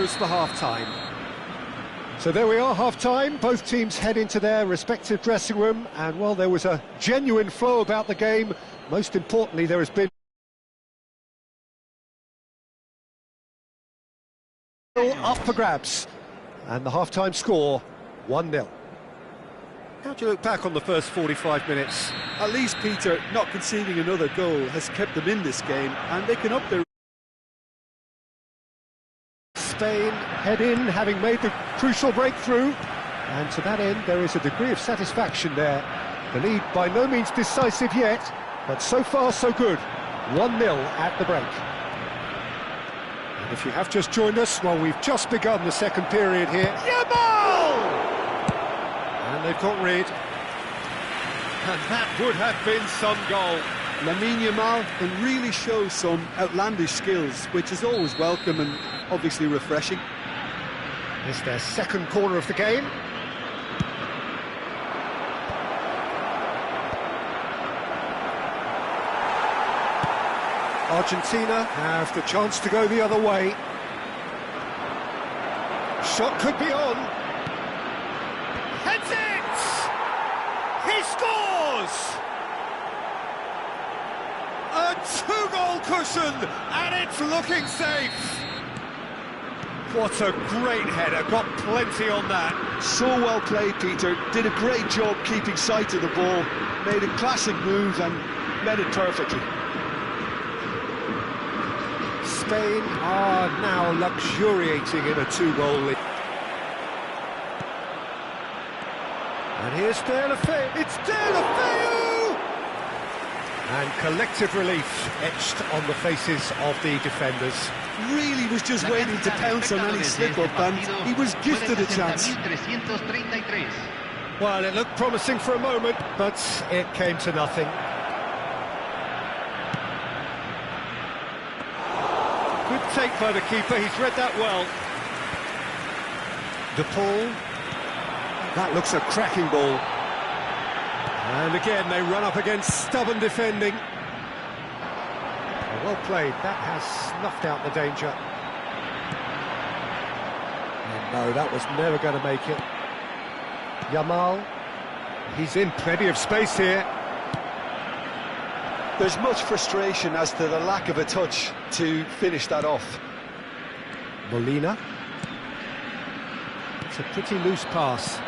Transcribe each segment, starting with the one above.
goes for half-time. So there we are, half-time. Both teams head into their respective dressing room, and while there was a genuine flow about the game, most importantly there has been up for grabs, and the half-time score 1-0. How do you look back on the first 45 minutes? At least, Peter, not conceding another goal has kept them in this game, and they can up their... Spain head in, having made the crucial breakthrough, and to that end there is a degree of satisfaction there. The lead by no means decisive yet, but so far so good. 1-0 at the break. And if you have just joined us, well, we've just begun the second period here. Yamal! And they've got rid. And that would have been some goal. Lamine Yamal can really show some outlandish skills, which is always welcome and obviously refreshing. It's their second corner of the game. Argentina have the chance to go the other way. Shot could be on. Heads it! He scores! A two-goal cushion, and it's looking safe. What a great header, got plenty on that. So well played, Peter. Did a great job keeping sight of the ball. Made a classic move and met it perfectly. Spain are now luxuriating in a two-goal lead. And here's De La Feu. It's De La Feu! And collective relief etched on the faces of the defenders. Really was just waiting to pounce on any slip-up, and he was gifted a chance. Well, it looked promising for a moment, but it came to nothing. Good take by the keeper, he's read that well. De Paul. That looks a cracking ball. And again, they run up against stubborn defending. Well played, that has snuffed out the danger. And no, that was never going to make it. Yamal, he's in plenty of space here. There's much frustration as to the lack of a touch to finish that off. Molina. It's a pretty loose pass.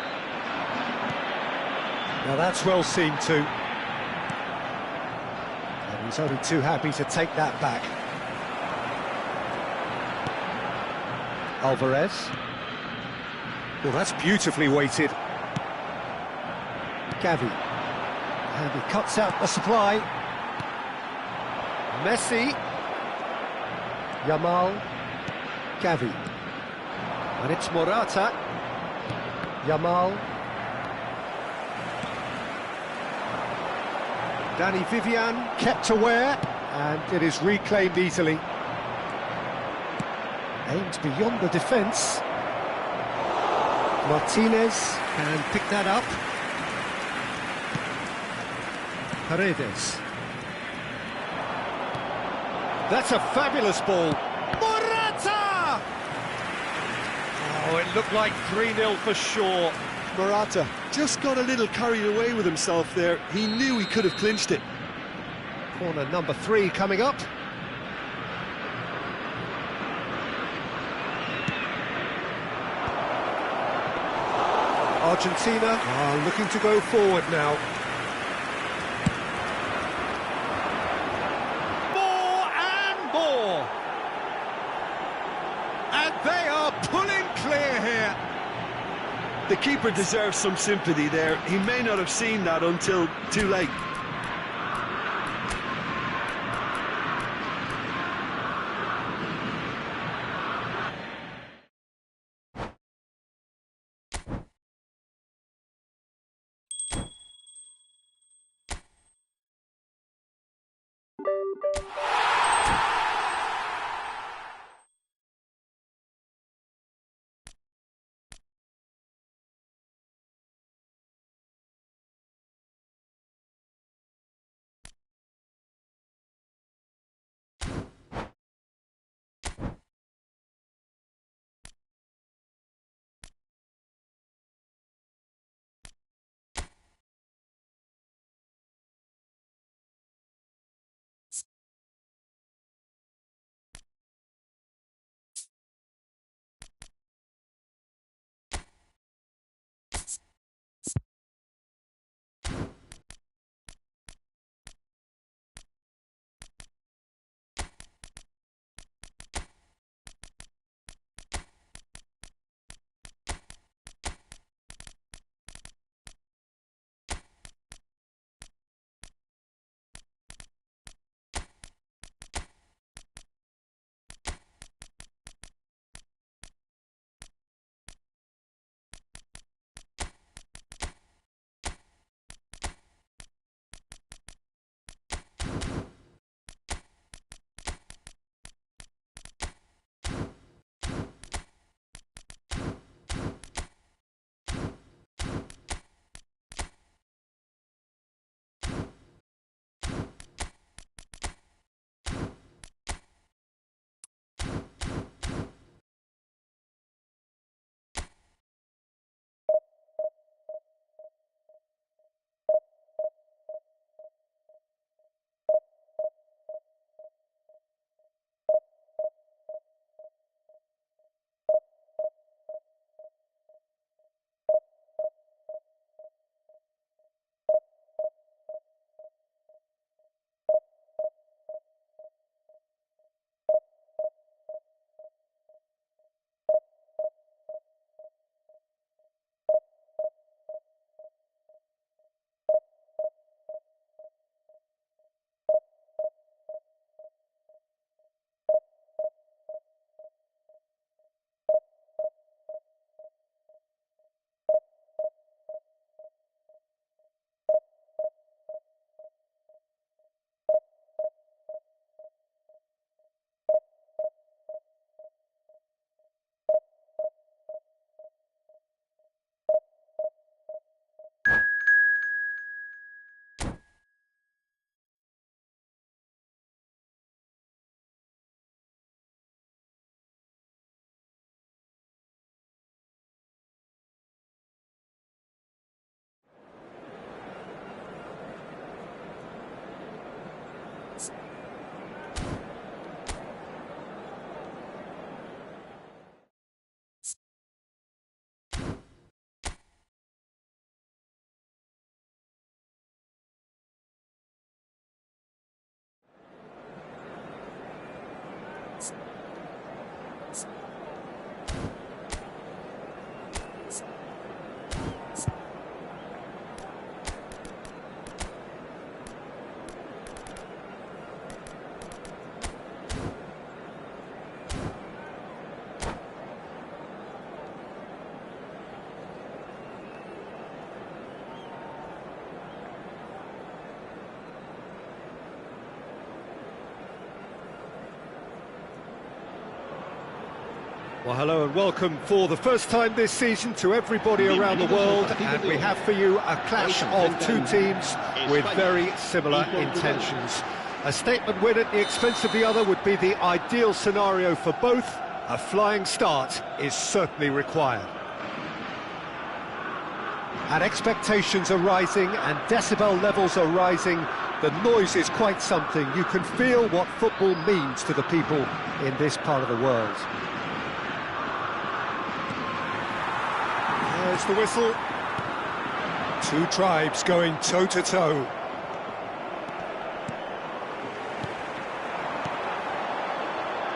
Now that's well seen too. And he's only too happy to take that back. Alvarez. Well, that's beautifully weighted. Gavi. And he cuts out the supply. Messi. Yamal. Gavi. And it's Morata. Yamal. Danny Vivian kept aware, and it is reclaimed easily. Aimed beyond the defence. Martinez can pick that up. Paredes. That's a fabulous ball. Morata! Oh, it looked like 3-0 for sure. Morata just got a little carried away with himself there. He knew he could have clinched it. Corner number 3 coming up. Argentina are looking to go forward now. More and more. And they are pulling clear here. The keeper deserves some sympathy there. He may not have seen that until too late. Well, hello and welcome for the first time this season to everybody around the world, and we have for you a clash of two teams with very similar intentions. A statement win at the expense of the other would be the ideal scenario for both. A flying start is certainly required. And expectations are rising and decibel levels are rising. The noise is quite something. You can feel what football means to the people in this part of the world. There's the whistle. Two tribes going toe-to-toe.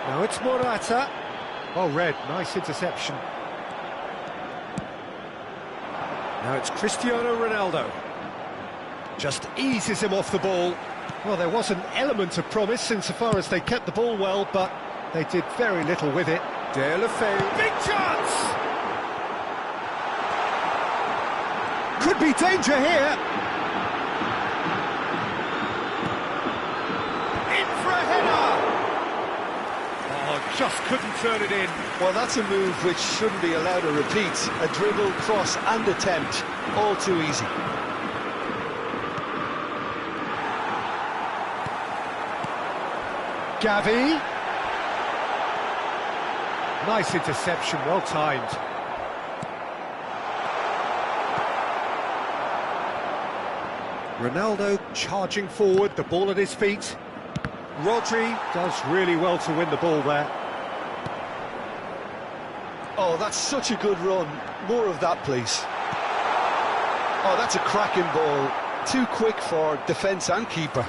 Now it's Morata. Oh, red, nice interception. Now it's Cristiano Ronaldo. Just eases him off the ball. Well, there was an element of promise insofar as they kept the ball well, but they did very little with it. Big chance! Could be danger here. In for a header. Oh, just couldn't turn it in. Well, that's a move which shouldn't be allowed to repeat. A dribble, cross and attempt, all too easy. Gavi. Nice interception, well timed. Ronaldo charging forward, the ball at his feet. Rodri does really well to win the ball there. Oh, that's such a good run. More of that, please. Oh, that's a cracking ball. Too quick for defence and keeper.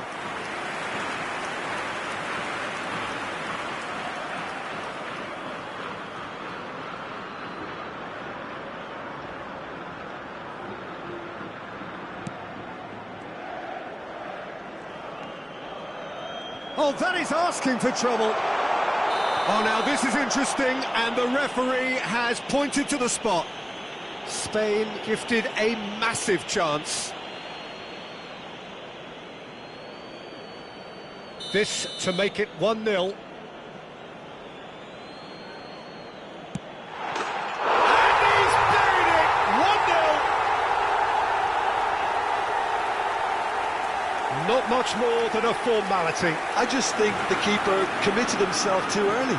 Oh, that is asking for trouble. Oh, now this is interesting, and the referee has pointed to the spot. Spain gifted a massive chance. This to make it 1-0. Not much more than a formality. I just think the keeper committed himself too early.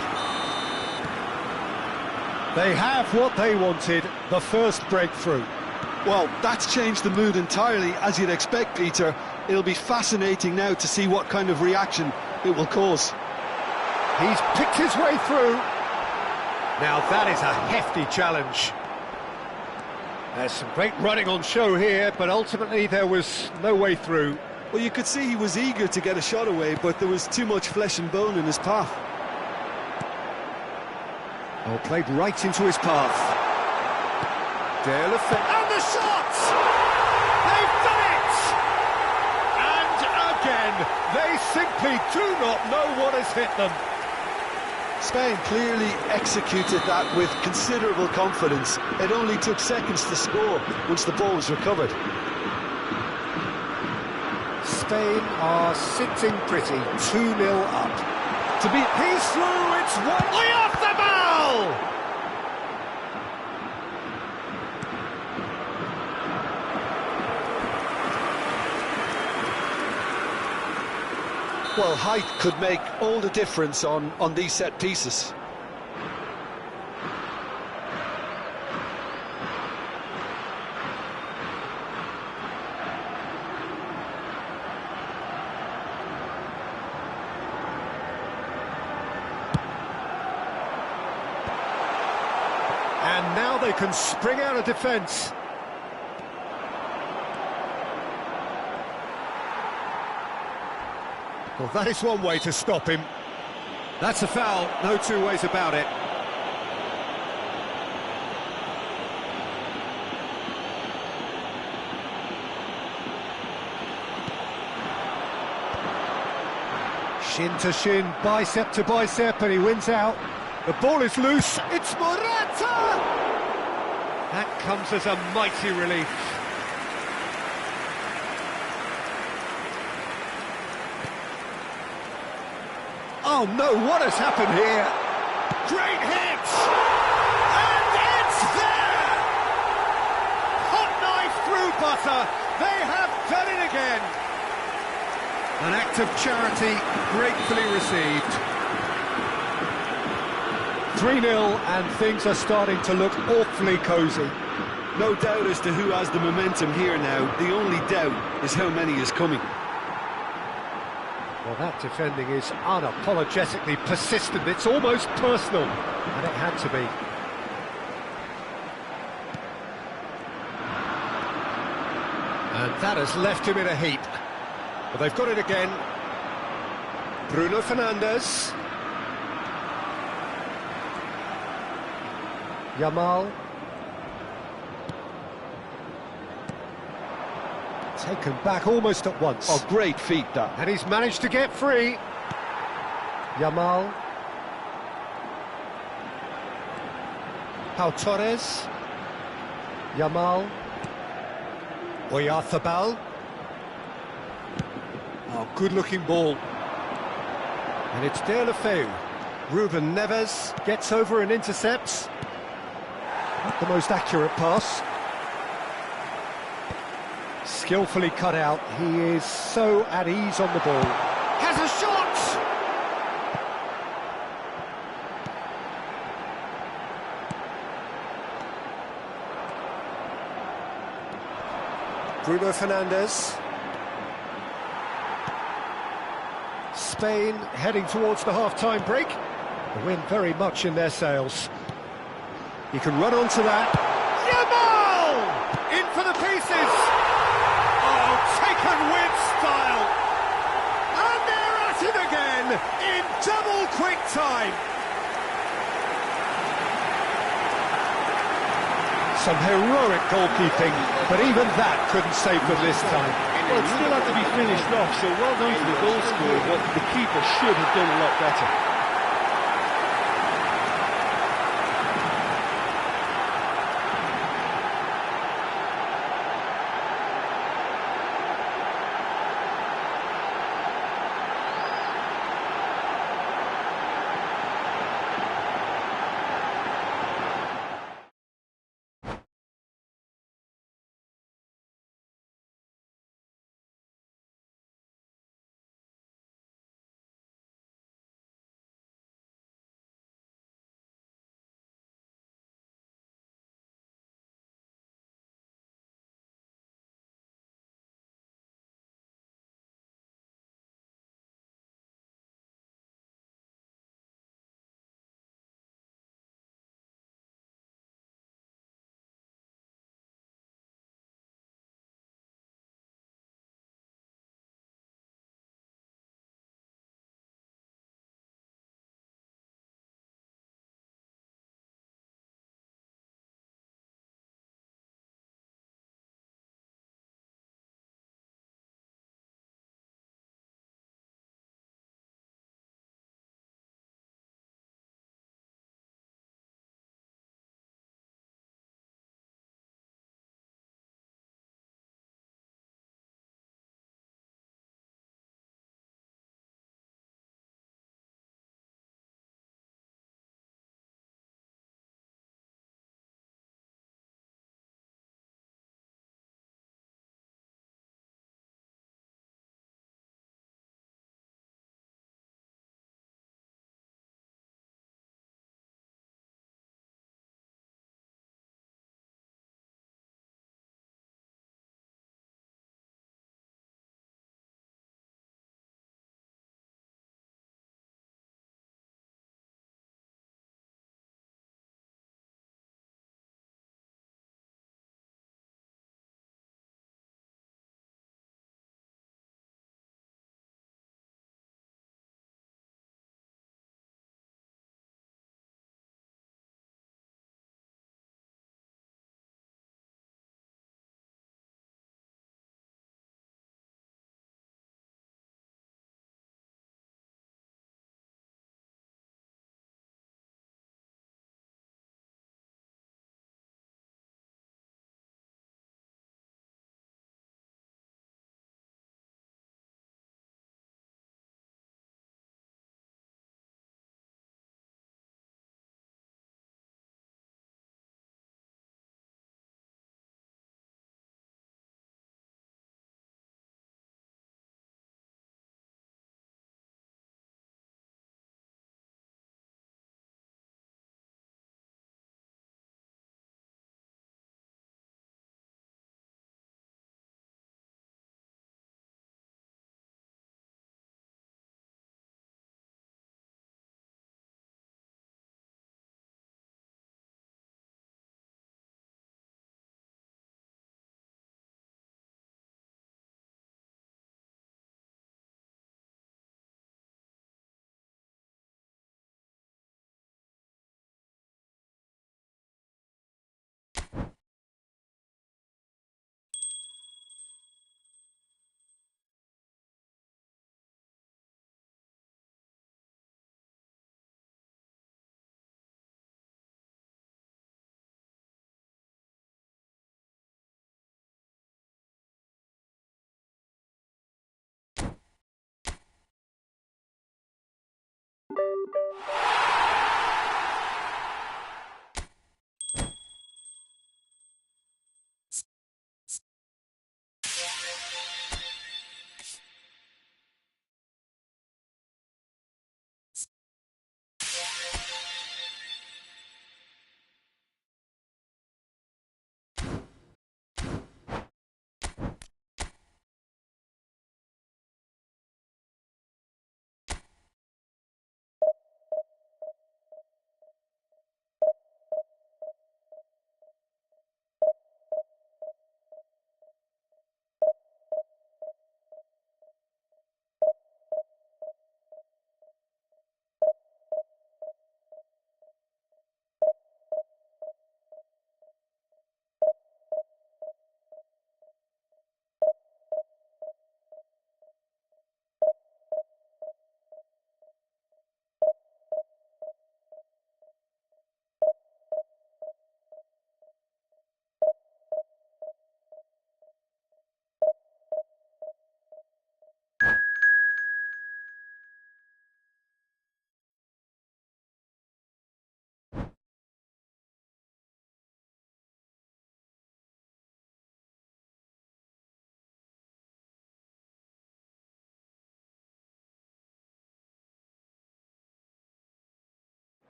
They have what they wanted, the first breakthrough. Well, that's changed the mood entirely, as you'd expect, Peter. It'll be fascinating now to see what kind of reaction it will cause. He's picked his way through. Now that is a hefty challenge. There's some great running on show here, but ultimately there was no way through. Well, you could see he was eager to get a shot away, but there was too much flesh and bone in his path. Oh, played right into his path. And the shot! They've done it! And again, they simply do not know what has hit them. Spain clearly executed that with considerable confidence. It only took seconds to score once the ball was recovered. Spain are sitting pretty, 2-0 up. He's through, it's way off the ball! Well, height could make all the difference on these set pieces. And now they can spring out of defence. Well, that is one way to stop him. That's a foul, no two ways about it. Shin to shin, bicep to bicep, and he wins out. The ball is loose, it's Morata! That comes as a mighty relief. Oh no, what has happened here? Great hit! again. An act of charity gratefully received. 3-0 and things are starting to look awfully cosy. No doubt as to who has the momentum here now. The only doubt is how many is coming. Well, that defending is unapologetically persistent. It's almost personal, and it had to be. And that has left him in a heap. But they've got it again. Bruno Fernandes. Yamal. Taken back almost at once. Oh, great feat, that. And he's managed to get free. Yamal. Pau Torres. Yamal. Oyarzabal. Oh, good-looking ball. And it's De La Feu. Ruben Neves gets over and intercepts. Not the most accurate pass. Skillfully cut out. He is so at ease on the ball. Has a shot! Bruno Fernandes. Spain heading towards the half-time break. The wind very much in their sails. He can run onto that. Yamal! In for the pieces! Oh, taken with style! And they're at it again in double quick time! Some heroic goalkeeping, but even that couldn't save them this time. Well, it still had to be finished off, so well done to the goal scorer, but the keeper should have done a lot better.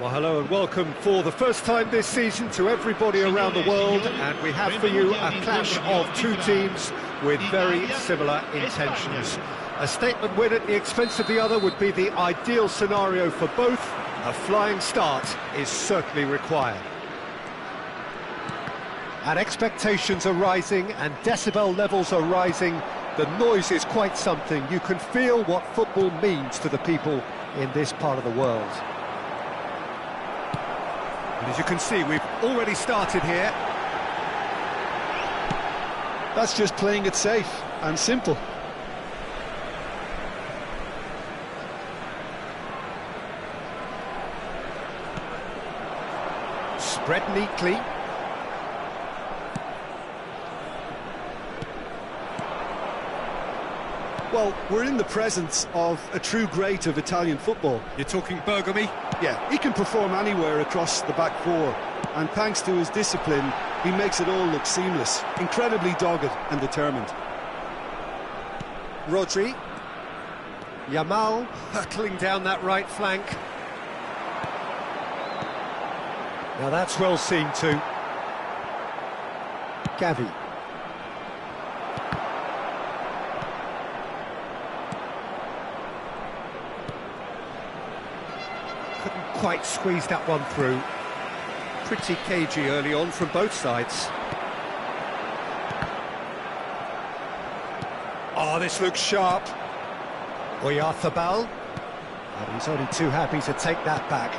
Well, hello and welcome for the first time this season to everybody around the world, and we have for you a clash of two teams with very similar intentions. A statement win at the expense of the other would be the ideal scenario for both. A flying start is certainly required. And expectations are rising and decibel levels are rising. The noise is quite something. You can feel what football means to the people in this part of the world. And as you can see, we've already started here. That's just playing it safe and simple. Spread neatly. Well, we're in the presence of a true great of Italian football. You're talking Bergami? Yeah, he can perform anywhere across the back four, and thanks to his discipline, he makes it all look seamless. Incredibly dogged and determined. Rodri. Yamal hurtling down that right flank. Now that's well seen too. Gavi. Couldn't quite squeeze that one through. Pretty cagey early on from both sides. Oh, this looks sharp. Oyarzabal. And he's only too happy to take that back.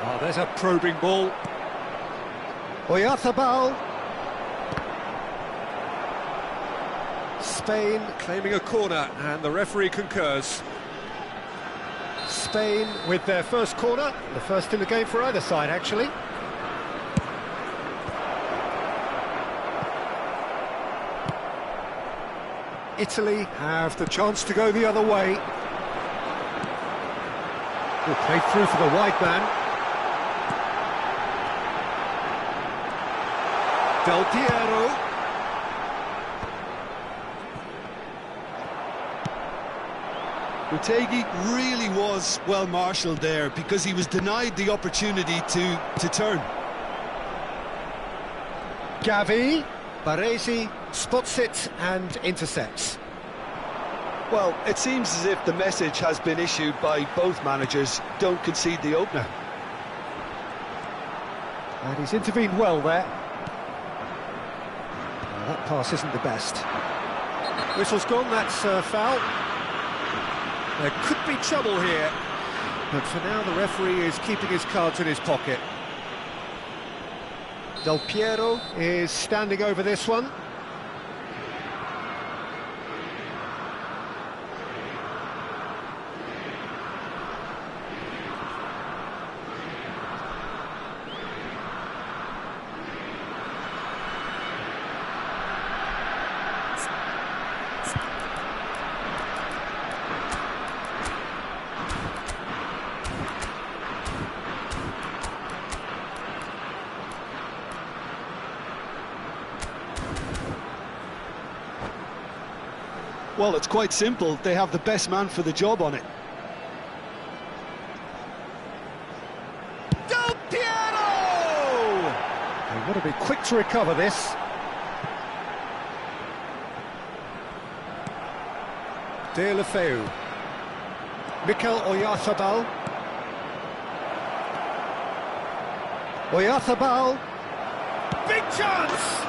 Oh, there's a probing ball. Oyarzabal. Spain claiming a corner, and the referee concurs. Spain with their first corner, the first in the game for either side, actually. Italy have the chance to go the other way. Oh, played through for the wide man. Del Piero. Otegi really was well marshalled there because he was denied the opportunity to turn. Gavi, Baresi spots it and intercepts. Well, it seems as if the message has been issued by both managers: don't concede the opener. And he's intervened well there. Well, that pass isn't the best. Whistle's gone, that's foul. There could be trouble here, but for now the referee is keeping his cards in his pocket. Del Piero is standing over this one. Well, it's quite simple. They have the best man for the job on it. Del Piero! They want to be quick to recover this. De La Feu. Mikel Oyarzabal. Oyarzabal. Big chance!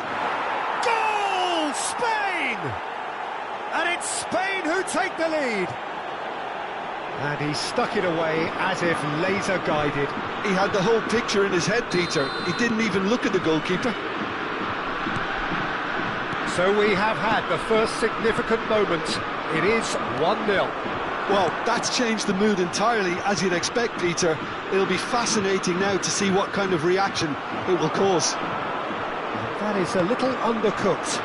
Goal! Spain! And it's Spain who take the lead. And he stuck it away as if laser-guided. He had the whole picture in his head, Peter. He didn't even look at the goalkeeper. So we have had the first significant moment. It is 1-0. Well, that's changed the mood entirely, as you'd expect, Peter. It'll be fascinating now to see what kind of reaction it will cause. That is a little undercooked.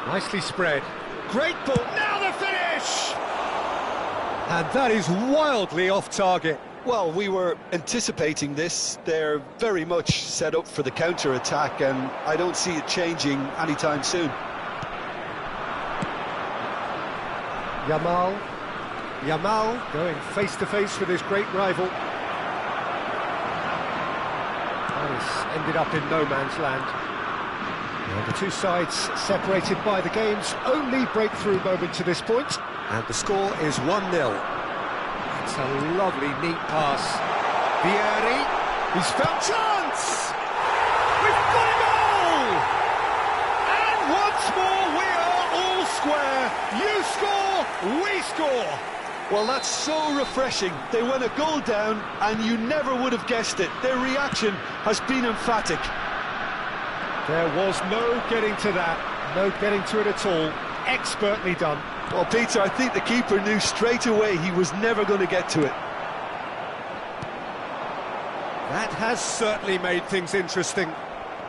Nicely spread. Great ball. Now the finish! And that is wildly off target. Well, we were anticipating this. They're very much set up for the counter-attack, and I don't see it changing anytime soon. Yamal going face-to-face with his great rival. That has ended up in no man's land. And the two sides separated by the game's only breakthrough moment to this point. And the score is 1-0. It's a lovely, neat pass. Vieri, he's found chance! We've got a goal! And once more we are all square. You score, we score. Well, that's so refreshing. They went a goal down and you never would have guessed it. Their reaction has been emphatic. There was no getting to that, no getting to it at all. Expertly done. Well, Peter, I think the keeper knew straight away he was never going to get to it. That has certainly made things interesting.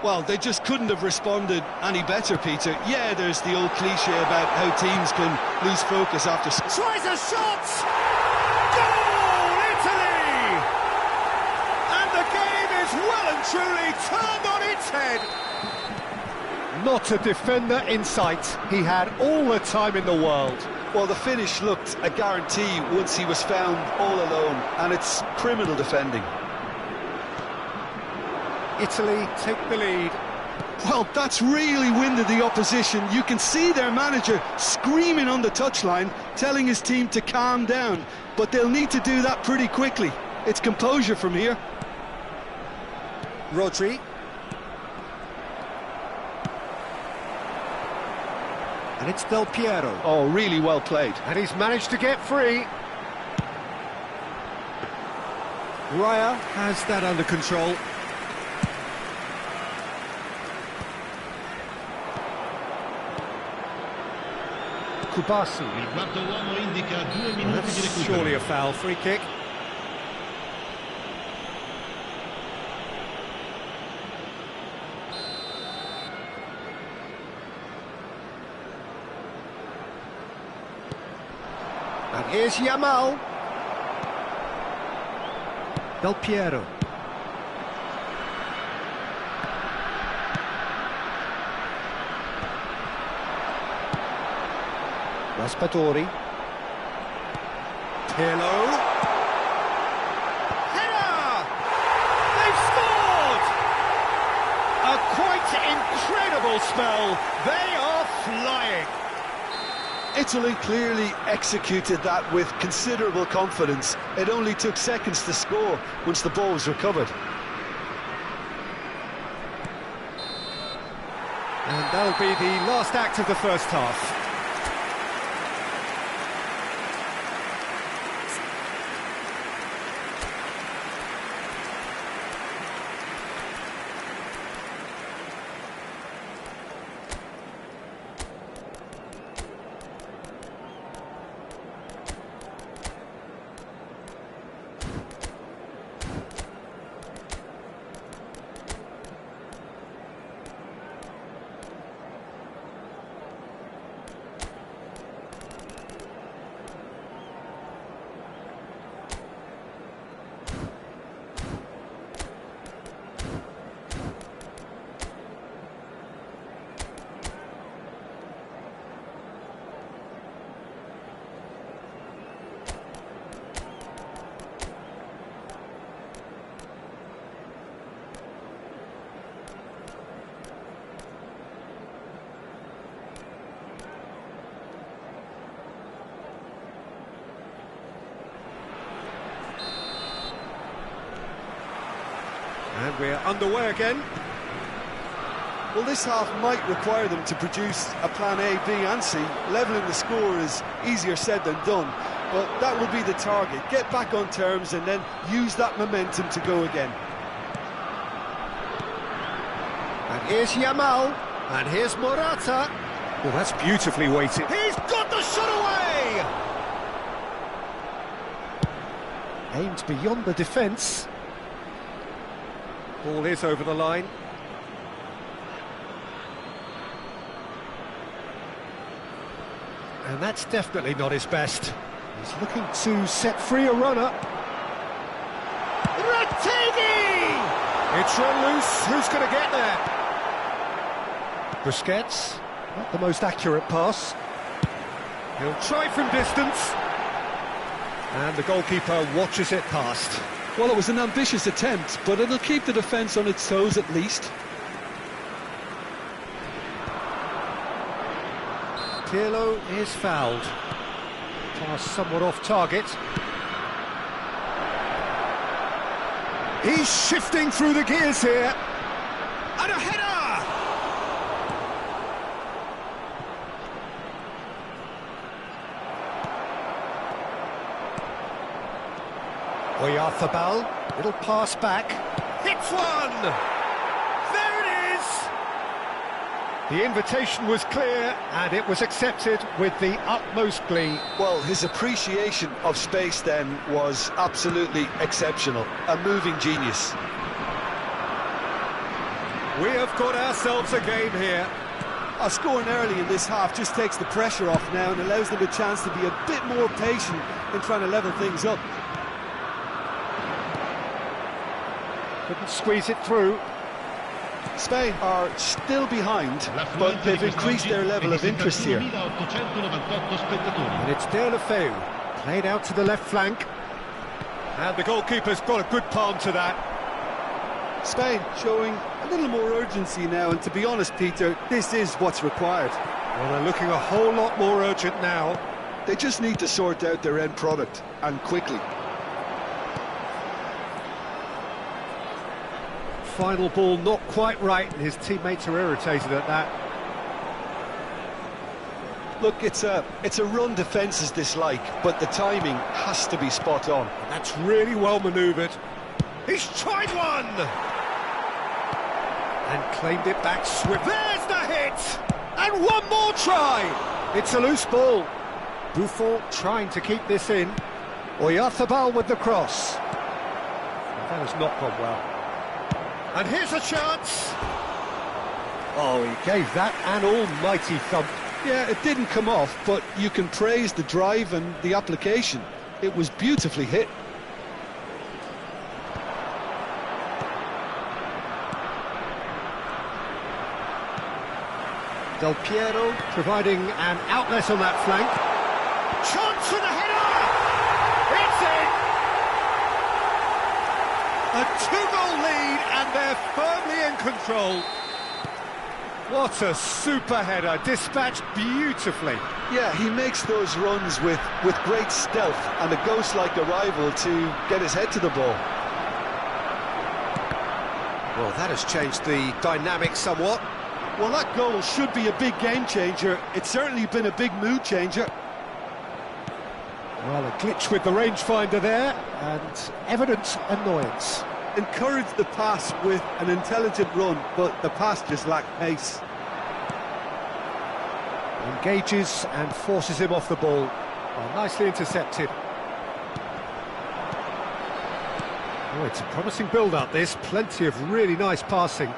Well, they just couldn't have responded any better, Peter. Yeah, there's the old cliche about how teams can lose focus after... Tries a shot! Goal, Italy! And the game is well and truly turned on its head. Not a defender in sight. He had all the time in the world. Well, the finish looked a guarantee once he was found all alone, and it's criminal defending. Italy take the lead. Well, that's really winded the opposition. You can see their manager screaming on the touchline, telling his team to calm down, but they'll need to do that pretty quickly. It's composure from here. Rodri. And it's Del Piero. Oh, really well played. And he's managed to get free. Raya has that under control. Kubasu. Well, that's surely a foul. Free kick. And here's Yamal. Del Piero. Raspadori. Pirlo. Header! They've scored! A quite incredible spell. They are flying. Italy clearly executed that with considerable confidence. It only took seconds to score once the ball was recovered. And that'll be the last act of the first half. And we're underway again. Well, this half might require them to produce a plan A, B and C. Levelling the score is easier said than done, but that will be the target. Get back on terms and then use that momentum to go again. And here's Yamal, and here's Morata. Well, that's beautifully weighted. He's got the shot away! Aimed beyond the defence. Ball is over the line. And that's definitely not his best. He's looking to set free a runner. Retegui! It's run loose. Who's going to get there? Busquets. Not the most accurate pass. He'll try from distance. And the goalkeeper watches it past. Well, it was an ambitious attempt, but it'll keep the defence on its toes at least. Pirlo is fouled. Pass somewhat off target. He's shifting through the gears here. And a header! Oyarzabal, little pass back. Hits one! There it is! The invitation was clear, and it was accepted with the utmost glee. Well, his appreciation of space then was absolutely exceptional. A moving genius. We have got ourselves a game here. Scoring early in this half just takes the pressure off now and allows them a chance to be a bit more patient in trying to level things up. Couldn't squeeze it through. Spain are still behind, but they've increased their level of interest here. And it's Deulofeu, played out to the left flank. And the goalkeeper's got a good palm to that. Spain showing a little more urgency now, and to be honest, Peter, this is what's required. Well, they're looking a whole lot more urgent now. They just need to sort out their end product, and quickly. Final ball not quite right, and his teammates are irritated at that. Look, it's a run defence's dislike, but the timing has to be spot on. That's really well manoeuvred. He's tried one! And claimed it back swift. There's the hit! And one more try! It's a loose ball. Buffon trying to keep this in. Oyarzabal with the cross. That has not gone well. And here's a chance. Oh, he gave that an almighty thump. Yeah, it didn't come off, but you can praise the drive and the application. It was beautifully hit. Del Piero providing an outlet on that flank. chance for the header! It's in! A two-goal lead, and they're firmly in control. What a super header, dispatched beautifully. Yeah, he makes those runs with great stealth and a ghost-like arrival to get his head to the ball. Well, that has changed the dynamic somewhat. Well, that goal should be a big game changer. It's certainly been a big mood changer. Well, a glitch with the rangefinder there, and evident annoyance. Encouraged the pass with an intelligent run, but the pass just lacked pace. Engages and forces him off the ball. Well, nicely intercepted. Oh, it's a promising build-up, this. Plenty of really nice passing.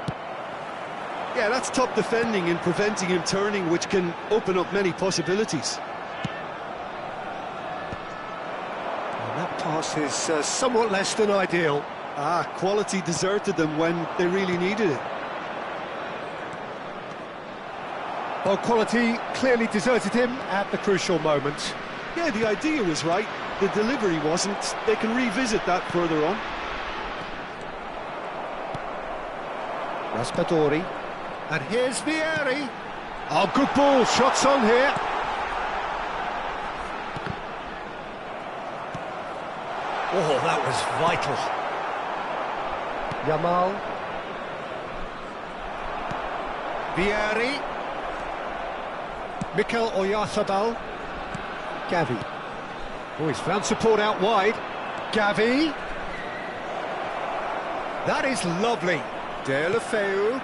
Yeah, that's top defending and preventing him turning, which can open up many possibilities. And that pass is somewhat less than ideal. Quality deserted them when they really needed it. Well, quality clearly deserted him at the crucial moment. Yeah, the idea was right, the delivery wasn't. They can revisit that further on. Raspadori. And here's Vieri. Oh, good ball, shots on here. Oh, that was vital. Yamal. Vieri. Mikel Oyarzabal. Gavi. Oh, he's found support out wide. Gavi. That is lovely. Deulofeu.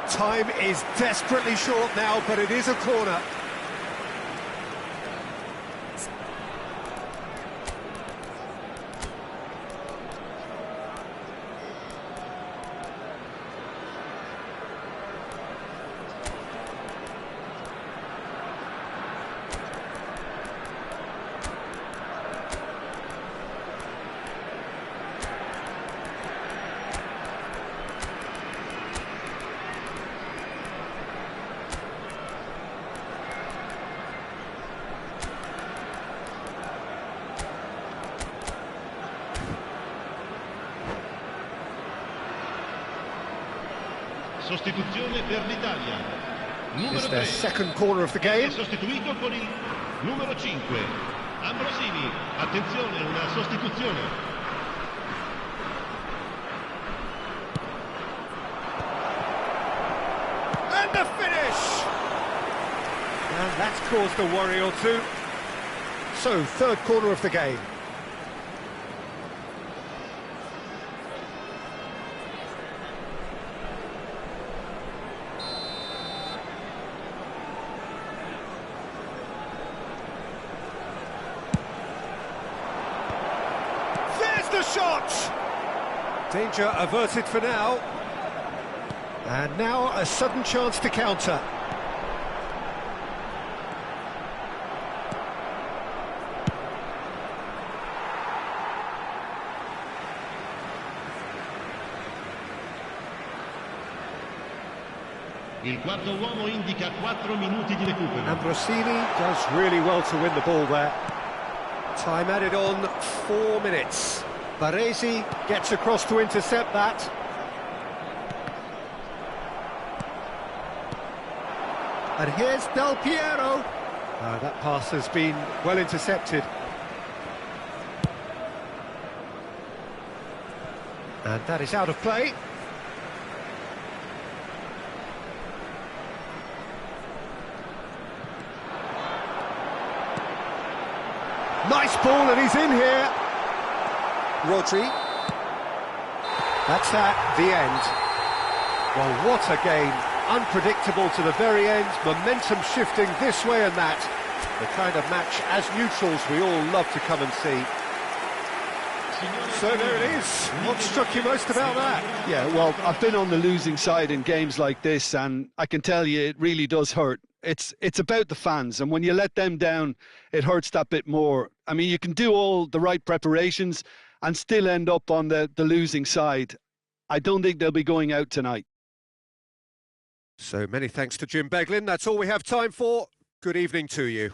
Time is desperately short now, but it is a corner. Sostituzione per l'Italia. It's their second corner of the game. Sostituito con il numero 5. Ambrosini. Attenzione, una sostituzione. And the finish! And that's caused a worry or two. So, third corner of the game. The shot! Danger averted for now. And now a sudden chance to counter. Il quarto uomo indica 4 minuti di recupero. Ambrosini does really well to win the ball there. Time added on 4 minutes. Baresi gets across to intercept that. And here's Del Piero. That pass has been well intercepted. And that is out of play. Nice ball, and he's in here. Rodri. That's at the end. Well, what a game. Unpredictable to the very end. Momentum shifting this way and that. The kind of match, as neutrals, we all love to come and see. So there it is. What struck you most about that? Yeah, well, I've been on the losing side in games like this, and I can tell you it really does hurt. It's about the fans, and when you let them down, it hurts that bit more. I mean, you can do all the right preparations and still end up on the losing side. I don't think they'll be going out tonight. So many thanks to Jim Beglin. That's all we have time for. Good evening to you.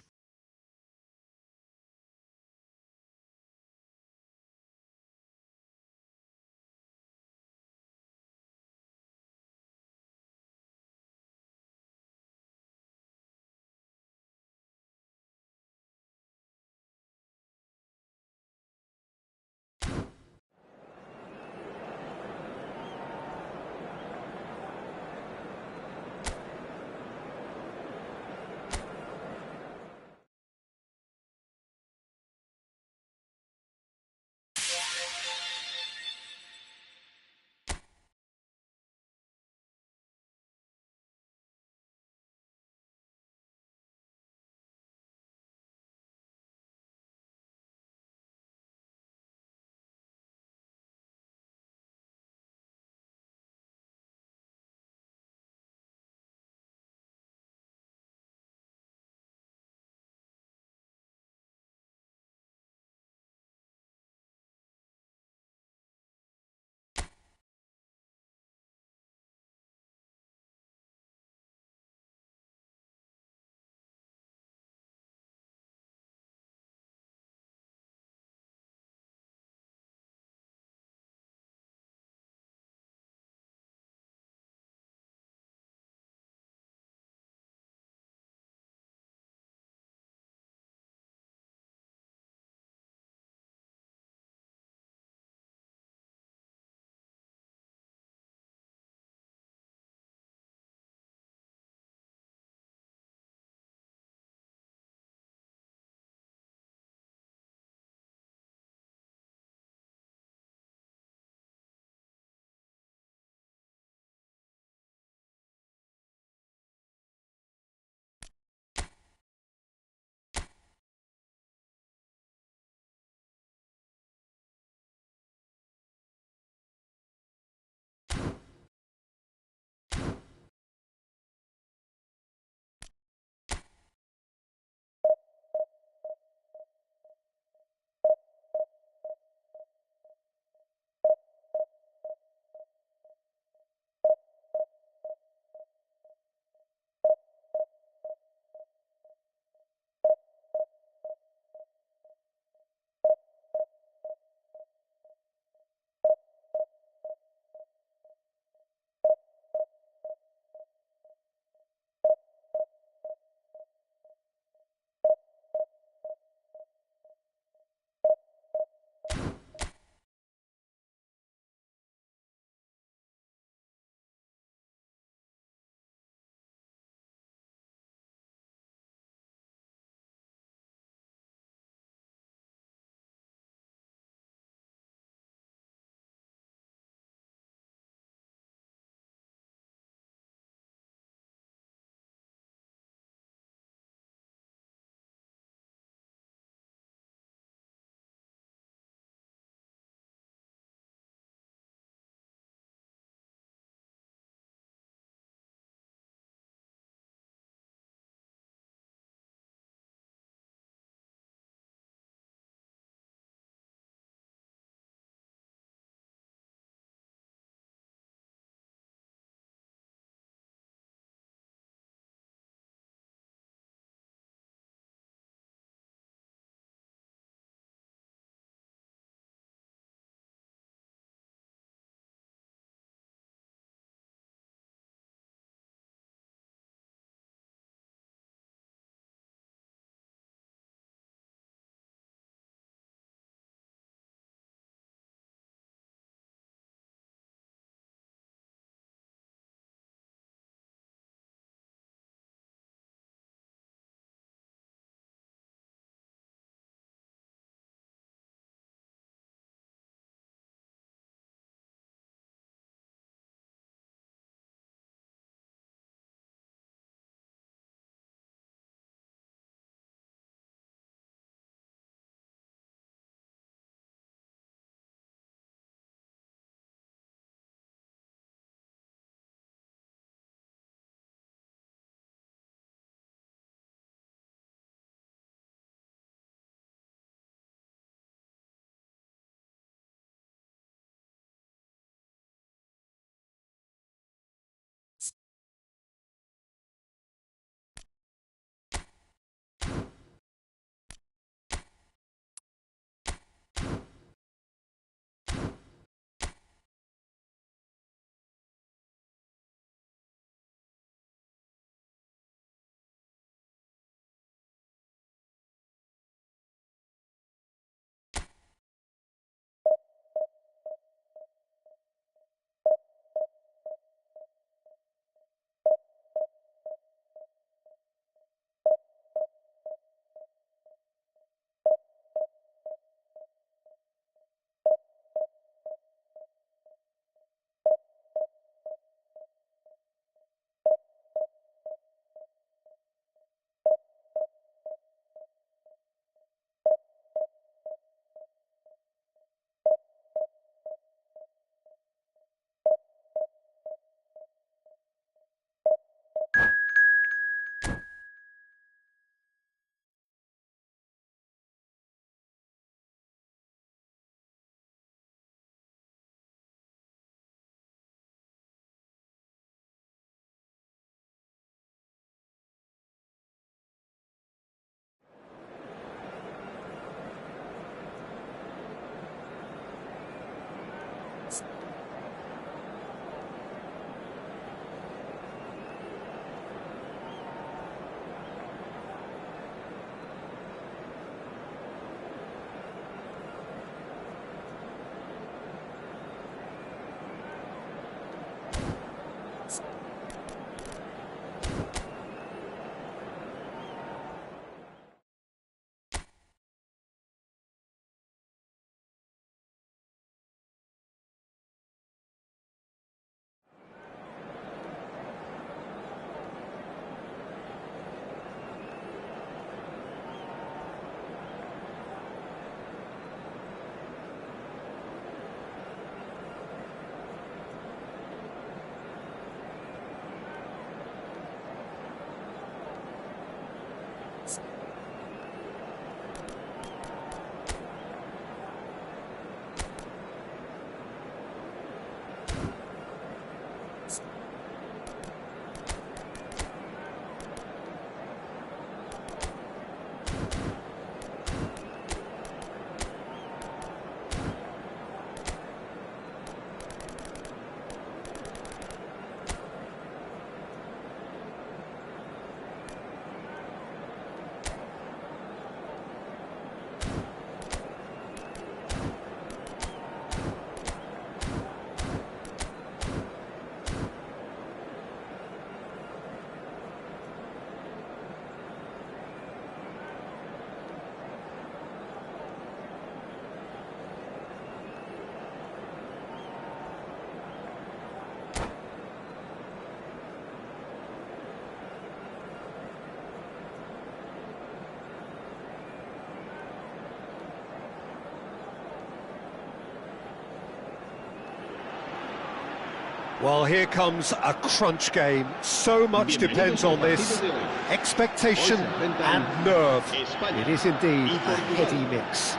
Well, here comes a crunch game. So much depends on this. Expectation and nerve. It is indeed a heady mix.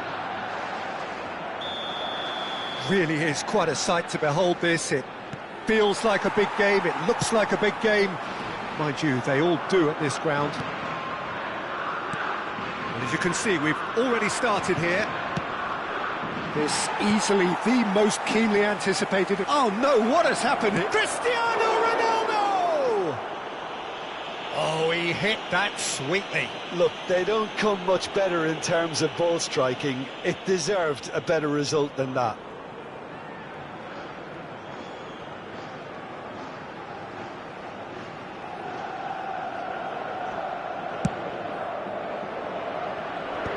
Really is quite a sight to behold this. It feels like a big game, it looks like a big game. Mind you, they all do at this ground. And as you can see, we've already started here. This easily the most keenly anticipated... Oh no, what has happened? Cristiano Ronaldo! Oh, he hit that sweetly. Look, they don't come much better in terms of ball striking. It deserved a better result than that.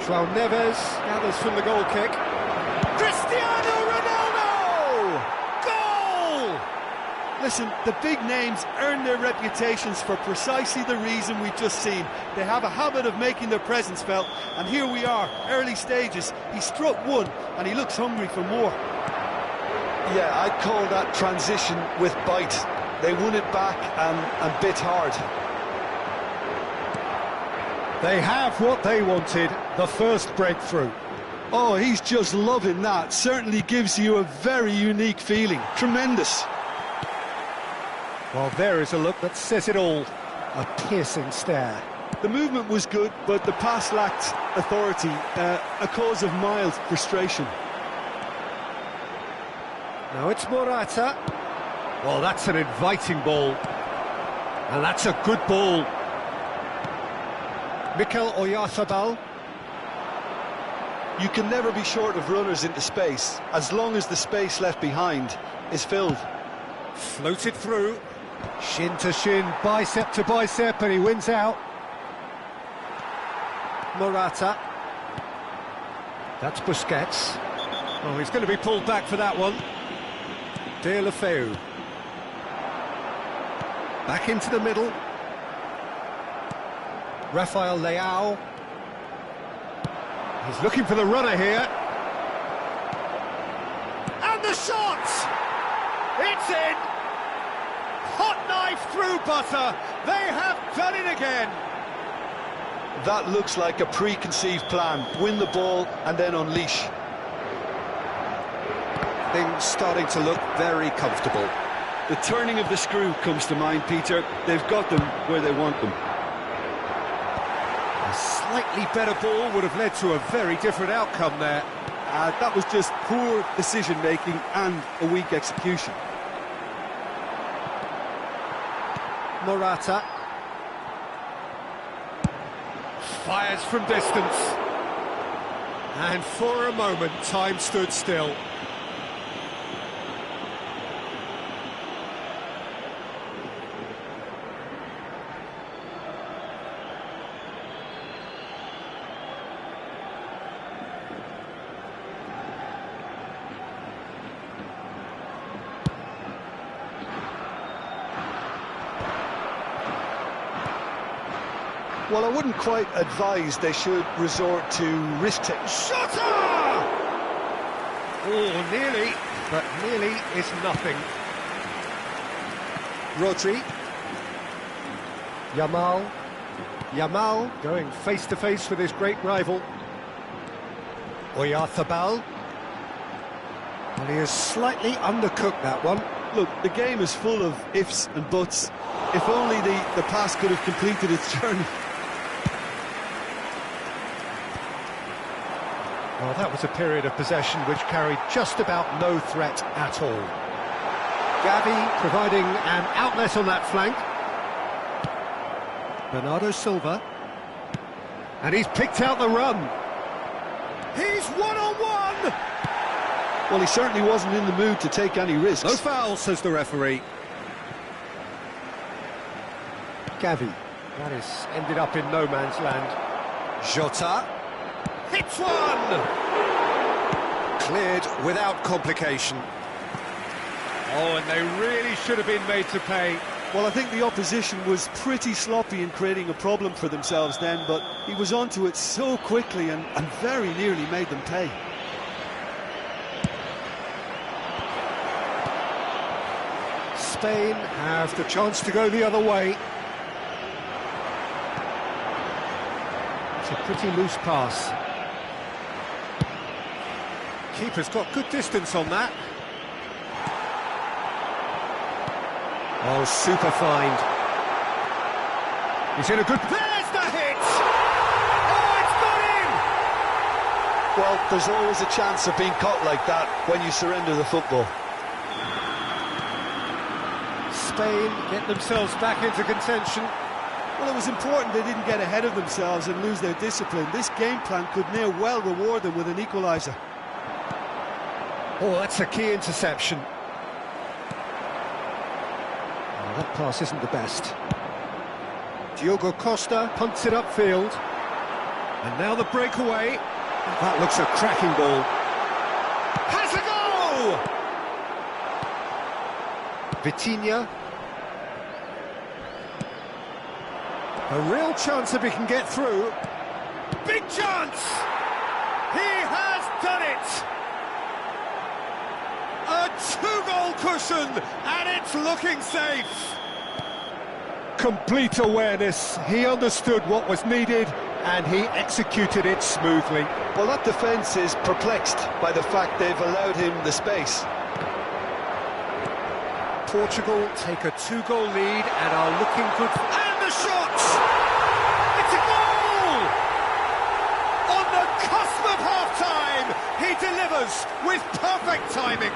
João Neves gathers from the goal kick. Cristiano Ronaldo! Goal! Listen, the big names earn their reputations for precisely the reason we've just seen. They have a habit of making their presence felt, and here we are, early stages. He struck one, and he looks hungry for more. Yeah, I'd call that transition with bite. They won it back and bit hard. They have what they wanted, the first breakthrough. Oh, he's just loving that. Certainly gives you a very unique feeling. Tremendous. Well, there is a look that says it all. A piercing stare. The movement was good, but the pass lacked authority, a cause of mild frustration. Now it's Morata. Well, that's an inviting ball. And that's a good ball. Mikel Oyarzabal. You can never be short of runners into space, as long as the space left behind is filled. Floated through. Shin to shin, bicep to bicep, and he wins out. Morata. That's Busquets. Oh, he's going to be pulled back for that one. De La Feu. Back into the middle. Rafael Leao. He's looking for the runner here. And the shot! It's in! Hot knife through butter. They have done it again. That looks like a preconceived plan. Win the ball and then unleash. Things starting to look very comfortable. The turning of the screw comes to mind, Peter. They've got them where they want them. A slightly better ball would have led to a very different outcome there. That was just poor decision-making and a weak execution. Morata. Fires from distance. And for a moment, time stood still. Well, I wouldn't quite advise they should resort to risk-taking. Shutter! Oh, nearly, but nearly is nothing. Rodri. Yamal. Yamal going face-to-face with his great rival. Oyarzabal. Well, he has slightly undercooked that one. Look, the game is full of ifs and buts. If only the pass could have completed its journey. Well, that was a period of possession which carried just about no threat at all. Gavi providing an outlet on that flank. Bernardo Silva. And he's picked out the run. He's one-on-one! Well, he certainly wasn't in the mood to take any risks. No foul, says the referee. Gavi. That has ended up in no man's land. Jota. Hits one! Cleared without complication. Oh, and they really should have been made to pay. Well, I think the opposition was pretty sloppy in creating a problem for themselves then, but he was onto it so quickly and very nearly made them pay. Spain have the chance to go the other way. It's a pretty loose pass. Keeper's got good distance on that. Oh, super find. He's in a good... There's the hit! Oh, it's got in! Well, there's always a chance of being caught like that when you surrender the football. Spain get themselves back into contention. Well, it was important they didn't get ahead of themselves and lose their discipline. This game plan could near well reward them with an equaliser. Oh, that's a key interception. Oh, that pass isn't the best. Diogo Costa punts it upfield. And now the breakaway. That looks a cracking ball. Has a goal! Vitinha. A real chance if he can get through. Big chance! He has done it! A two-goal cushion, and it's looking safe. Complete awareness. He understood what was needed, and he executed it smoothly. Well, that defence is perplexed by the fact they've allowed him the space. Portugal take a two-goal lead and are looking good. And the shot! It's a goal! On the cusp of half-time, he delivers with perfect timing.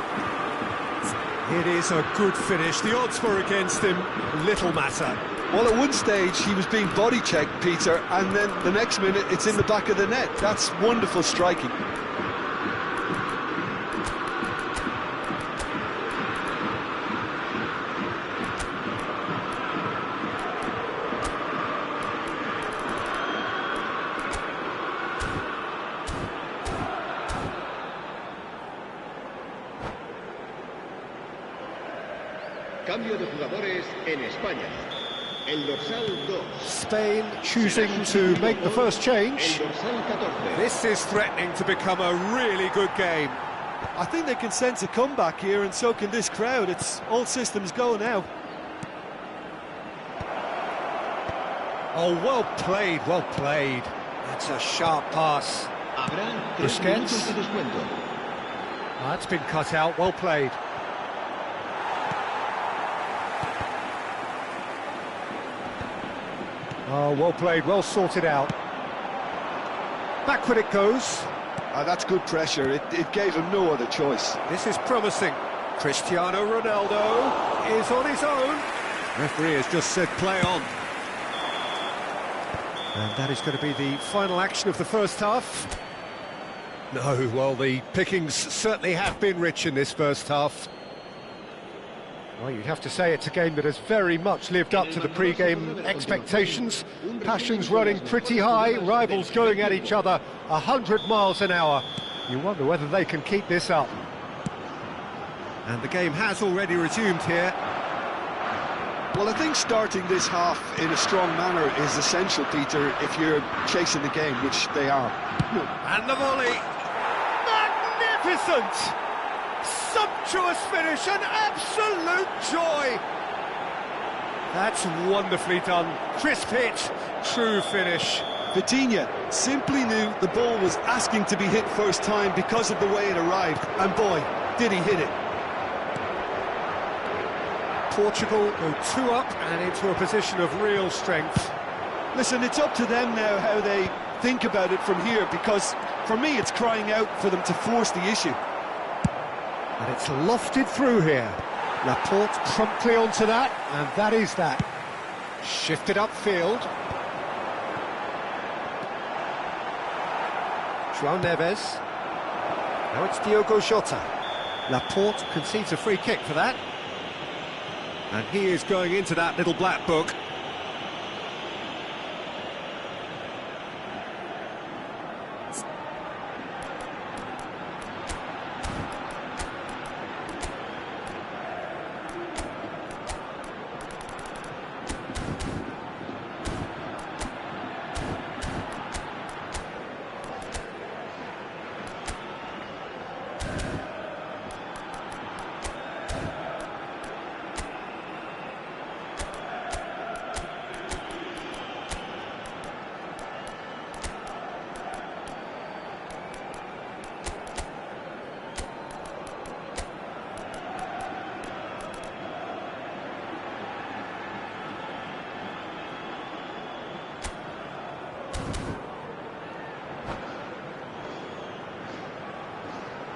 It is a good finish. The odds were against him. Little matter. Well, at one stage he was being body-checked, Peter, and then the next minute it's in the back of the net. That's wonderful striking. Cambio de jugadores en España. El dorsal 2. Spain choosing to make the first change. El dorsal 14. This is threatening to become a really good game. I think they can sense a comeback here, and so can this crowd. It's all systems go now. Oh, well played, well played. That's a sharp pass. Habrá 3 Busquets. minutos de descuento. That's been cut out, well played. Oh, well played, well sorted out. Backward it goes. That's good pressure. It gave him no other choice. This is promising. Cristiano Ronaldo is on his own. Referee has just said play on. And that is going to be the final action of the first half. No, well, the pickings certainly have been rich in this first half. Well, you'd have to say it's a game that has very much lived up to the pre-game expectations. Passions running pretty high, rivals going at each other 100 miles an hour. You wonder whether they can keep this up. And the game has already resumed here. Well, I think starting this half in a strong manner is essential, Peter, if you're chasing the game, which they are. And the volley. Magnificent! Sumptuous finish, an absolute joy! That's wonderfully done. Crisp hit, true finish. Vitinha simply knew the ball was asking to be hit first time because of the way it arrived, and boy, did he hit it. Portugal go 2 up and into a position of real strength. Listen, it's up to them now how they think about it from here, because for me it's crying out for them to force the issue. And it's lofted through here. Laporte promptly onto that, and that is that. Shifted upfield. João Neves. Now it's Diogo Jota. Laporte concedes a free kick for that. And he is going into that little black book.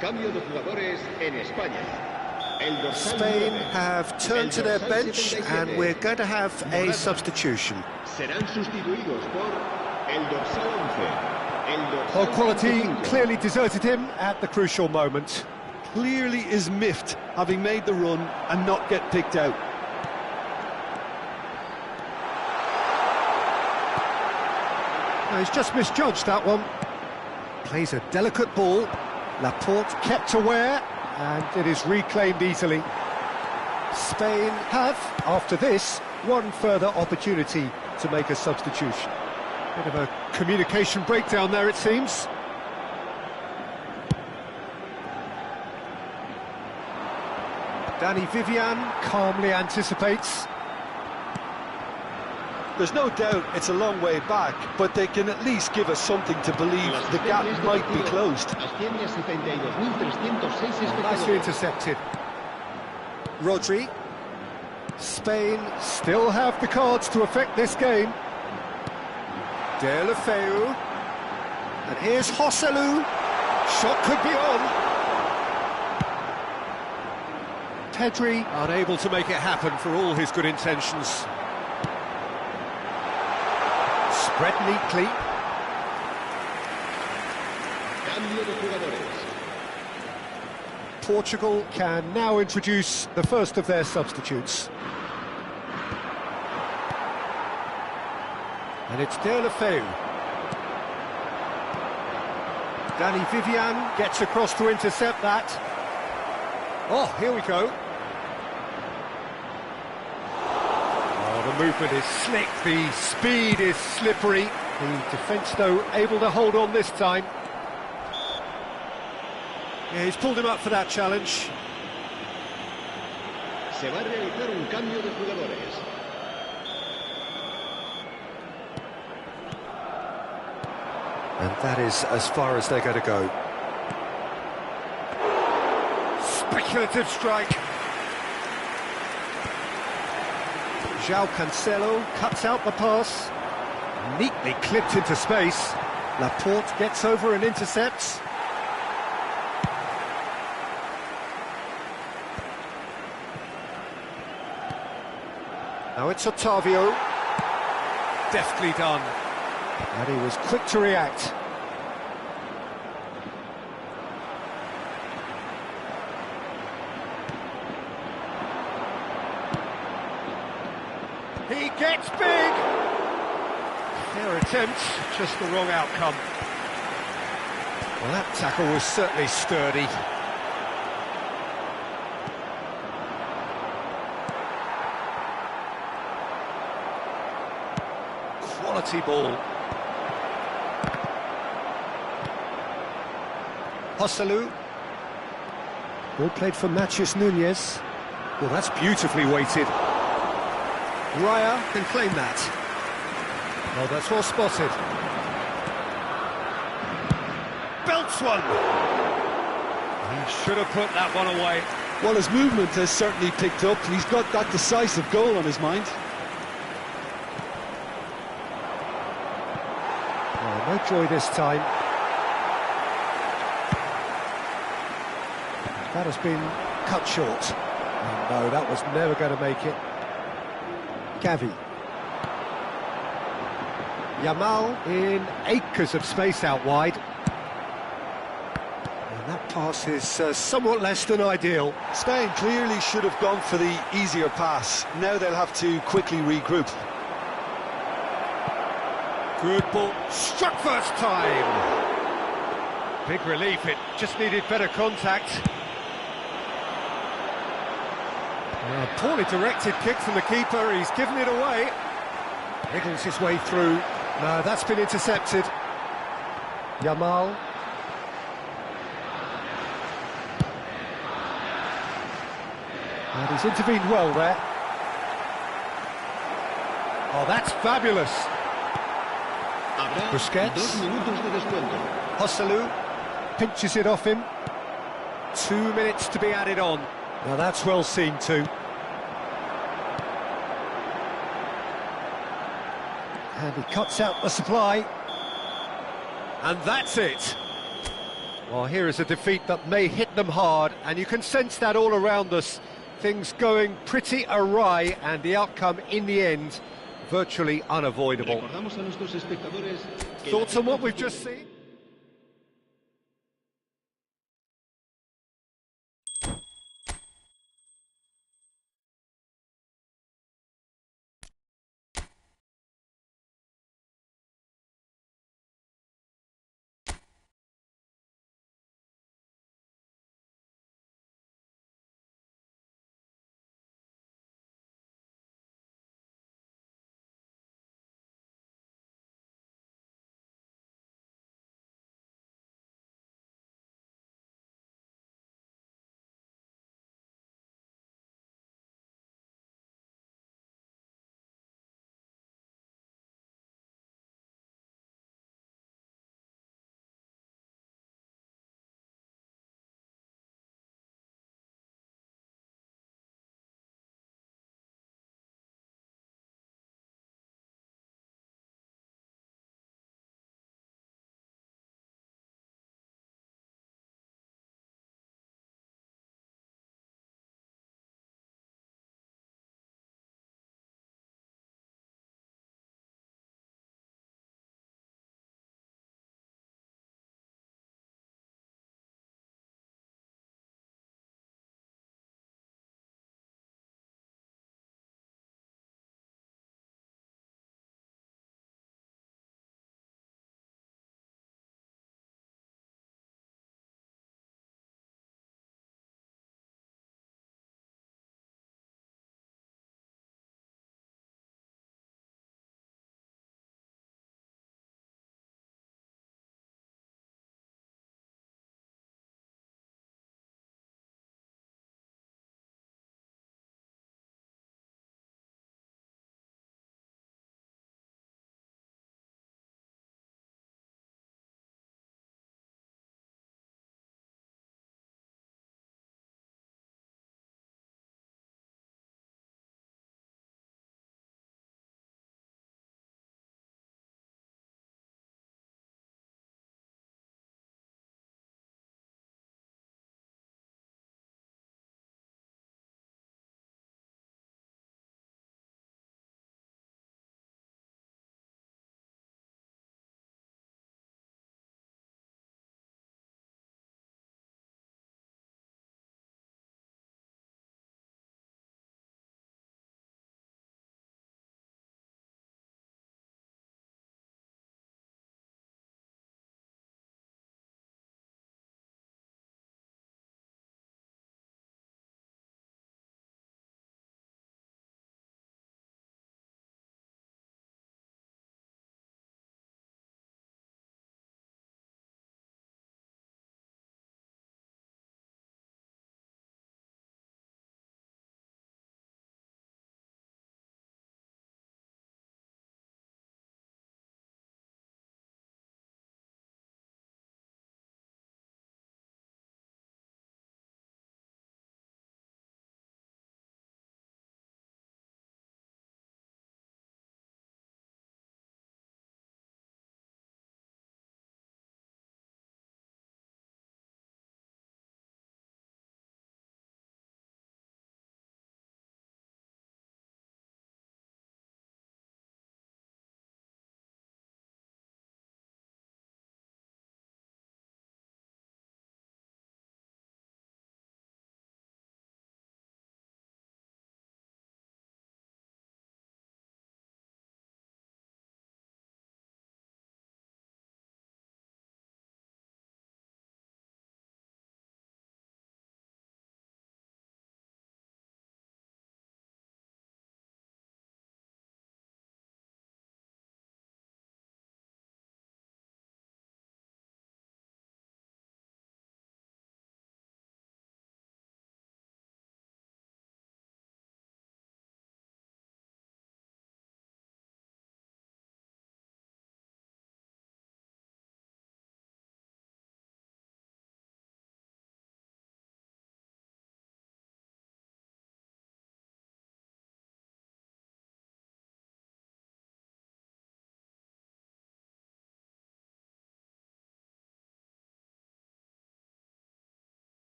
Cambio de jugadores en España. Spain have turned to their bench and we're going to have a substitution. Serán sustituidos por el dorsal 11. Well, quality clearly deserted him at the crucial moment. Clearly is miffed, having made the run and not get picked out. No, he's just misjudged that one. Plays a delicate ball. Laporte kept aware, and it is reclaimed easily. Spain have, after this, one further opportunity to make a substitution. Bit of a communication breakdown there, it seems. Danny Vivian calmly anticipates. There's no doubt it's a long way back, but they can at least give us something to believe the gap might be closed. Nicely intercepted. Rodri. Spain still have the cards to affect this game. Deulofeu. And here's Joselu. Shot could be on. Pedri unable to make it happen for all his good intentions. Spread neatly. Cambio de jugadores. Portugal can now introduce the first of their substitutes. And it's Deulofeu. Danny Vivian gets across to intercept that. Oh, here we go. Oh, the movement is slick, the speed is slippery. The defence, though, able to hold on this time. Yeah, he's pulled him up for that challenge. Se va a realizar un cambio de jugadores. And that is as far as they're going to go. Speculative strike. João Cancelo cuts out the pass. Neatly clipped into space. Laporte gets over and intercepts. Now it's Otavio. Deftly done. And he was quick to react. He gets big! Fair attempt, just the wrong outcome. Well, that tackle was certainly sturdy. Quality ball. Joselu. Ball played for Matheus Nunes. Well, that's beautifully weighted. Raya can claim that. Oh, that's well spotted. Belts one. He should have put that one away. Well, his movement has certainly picked up. He's got that decisive goal on his mind. Oh, no joy this time. That has been cut short. Oh, no, that was never going to make it. Gavi. Yamal in acres of space out wide. And that pass is somewhat less than ideal. Spain clearly should have gone for the easier pass. Now they'll have to quickly regroup. Good ball. Struck first time. Big relief, it just needed better contact. A poorly directed kick from the keeper, he's given it away. Wriggles his way through. No, that's been intercepted. Yamal. And he's intervened well there. Oh, that's fabulous. Busquets. 2 minutos de descuento. Joselu pinches it off him. 2 minutes to be added on. Now that's well seen too. And he cuts out the supply. And that's it. Well, here is a defeat that may hit them hard, and you can sense that all around us. Things going pretty awry, and the outcome in the end virtually unavoidable. Recordamos a nuestros espectadores que Thoughts on what we've just seen?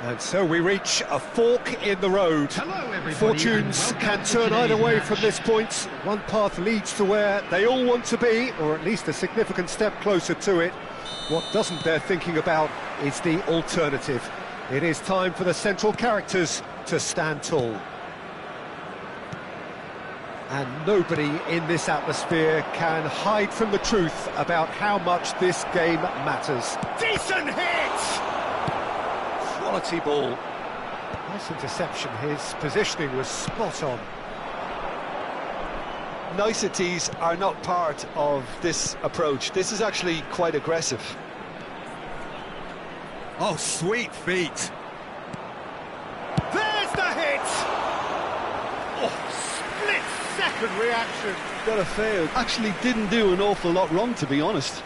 And so we reach a fork in the road. Hello, everybody, Fortunes and can welcome turn to either today's way match. from this point. One path leads to where they all want to be, or at least a significant step closer to it. What doesn't they're thinking about is the alternative. It is time for the central characters to stand tall. And nobody in this atmosphere can hide from the truth about how much this game matters. Decent hit! Quality ball. Nice interception. His positioning was spot on. Niceties are not part of this approach. This is actually quite aggressive. Oh, sweet feet. There's the hit! Oh, split-second reaction. Got a fail. Actually didn't do an awful lot wrong, to be honest.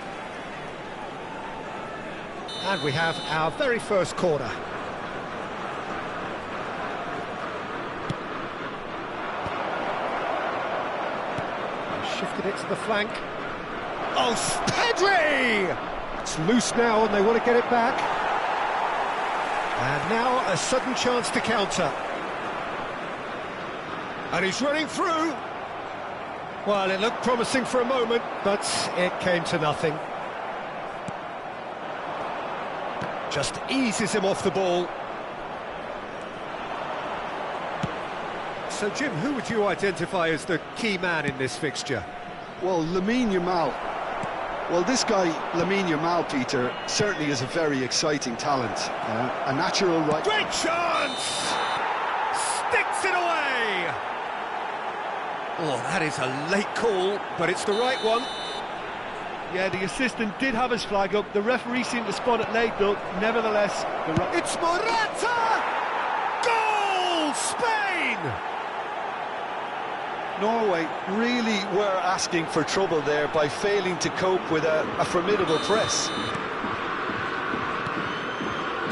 And we have our very first corner. Shifted it to the flank. Oh, Pedri! It's loose now and they want to get it back. And now a sudden chance to counter. And he's running through. Well, it looked promising for a moment, but it came to nothing. Just eases him off the ball. So, Jim, who would you identify as the key man in this fixture? Well, Lamine Yamal. Well, this guy, Lamine Yamal, Peter, certainly is a very exciting talent. A natural right... Great chance! Sticks it away! Oh, that is a late call, but it's the right one. Yeah, the assistant did have his flag up. The referee seemed to spot it late, though. Nevertheless, It's Morata! Goal! Spain! Norway really were asking for trouble there by failing to cope with a formidable press.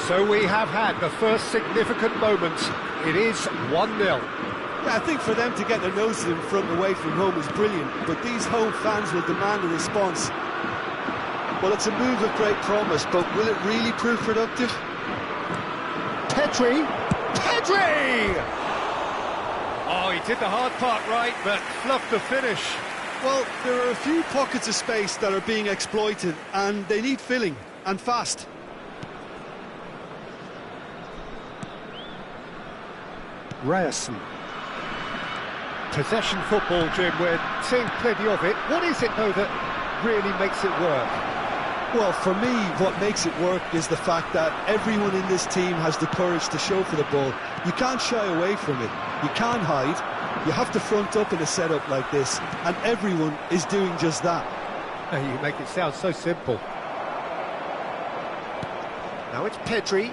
So we have had the first significant moment. It is 1-0. yeah, I think for them to get their noses in front away from home is brilliant, but these home fans will demand a response. Well, it's a move of great promise, but will it really prove productive? Pedri! Oh, he did the hard part right, but fluffed the finish. Well, there are a few pockets of space that are being exploited, and they need filling, and fast. Ryerson. Possession football, Jim, we're seeing plenty of it. What is it, though, that really makes it work? Well, for me, what makes it work is the fact that everyone in this team has the courage to show for the ball. You can't shy away from it. You can't hide. You have to front up in a setup like this, and everyone is doing just that. You make it sound so simple. Now it's Pedri.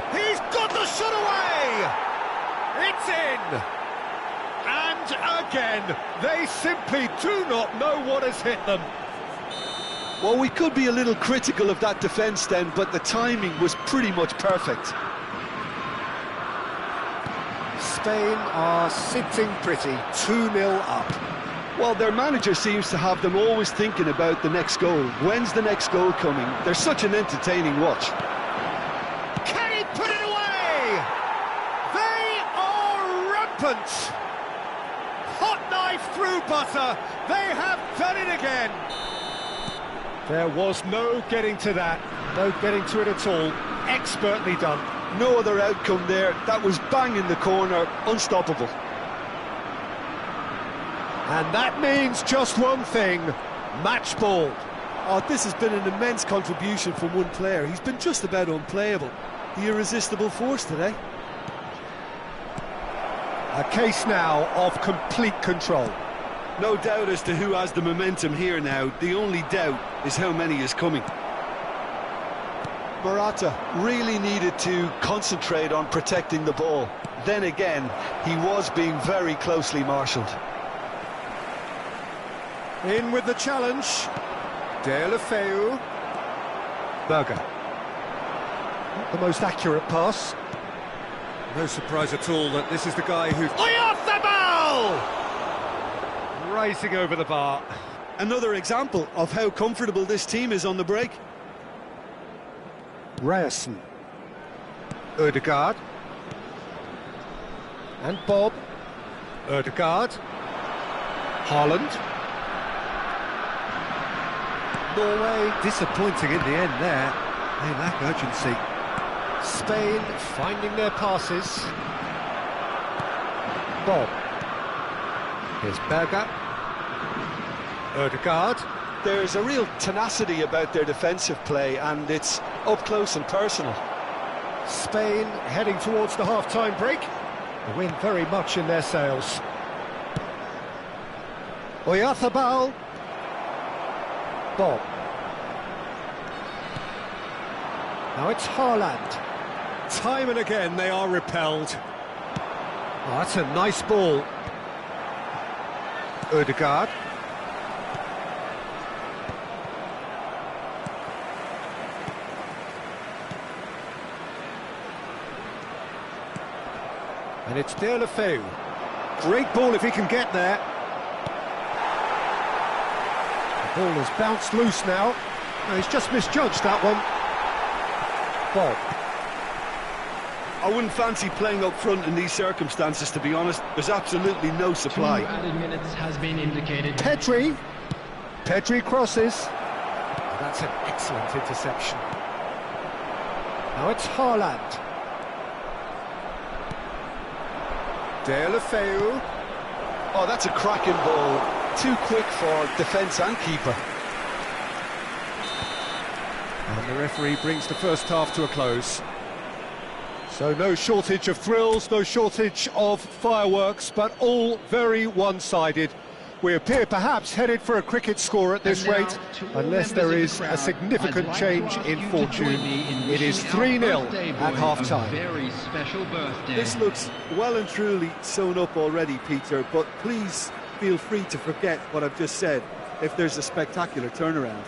He's got the shot away! It's in! And again, they simply do not know what has hit them. Well, we could be a little critical of that defence then, but the timing was pretty much perfect. Spain are sitting pretty, 2-0 up. Well, their manager seems to have them always thinking about the next goal. When's the next goal coming? They're such an entertaining watch. Can he put it away? They are rampant. Hot knife through butter. They have done it again. There was no getting to that. No getting to it at all. Expertly done. No other outcome there. That was bang in the corner. Unstoppable. And that means just one thing. Match ball. oh, this has been an immense contribution from one player. He's been just about unplayable. The irresistible force today. A case now of complete control. No doubt as to who has the momentum here now. The only doubt is how many is coming. Morata really needed to concentrate on protecting the ball. Then again, he was being very closely marshalled. In with the challenge. Deulofeu. Berger. Not the most accurate pass. No surprise at all that this is the guy who... Oyarzabal! Rising over the bar. Another example of how comfortable this team is on the break. Ryerson. Ødegaard. And Bob. Ødegaard. Haaland. Norway disappointing in the end there. They lack urgency. Spain finding their passes. Bob. Here's Berger. Ødegaard. There's a real tenacity about their defensive play, and it's up close and personal. Spain heading towards the half-time break. The wind very much in their sails. Oyarzabal. Bob. Now it's Haaland. Time and again they are repelled. Oh, that's a nice ball. Ødegaard. And it's De La Feu. Great ball if he can get there. The ball has bounced loose now. No, he's just misjudged that one. Bob. I wouldn't fancy playing up front in these circumstances, to be honest. There's absolutely no supply. 2 added minutes has been indicated. Pedri. Pedri crosses. That's an excellent interception. Now it's Haaland. De La Feu. Oh, that's a cracking ball. Too quick for defence and keeper. And the referee brings the first half to a close. So no shortage of thrills, no shortage of fireworks, but all very one-sided. We appear perhaps headed for a cricket score at this rate, unless there is a significant change in fortune. It is 3-0 at half-time. Very special birthday. This looks well and truly sewn up already, Peter, but please feel free to forget what I've just said if there's a spectacular turnaround.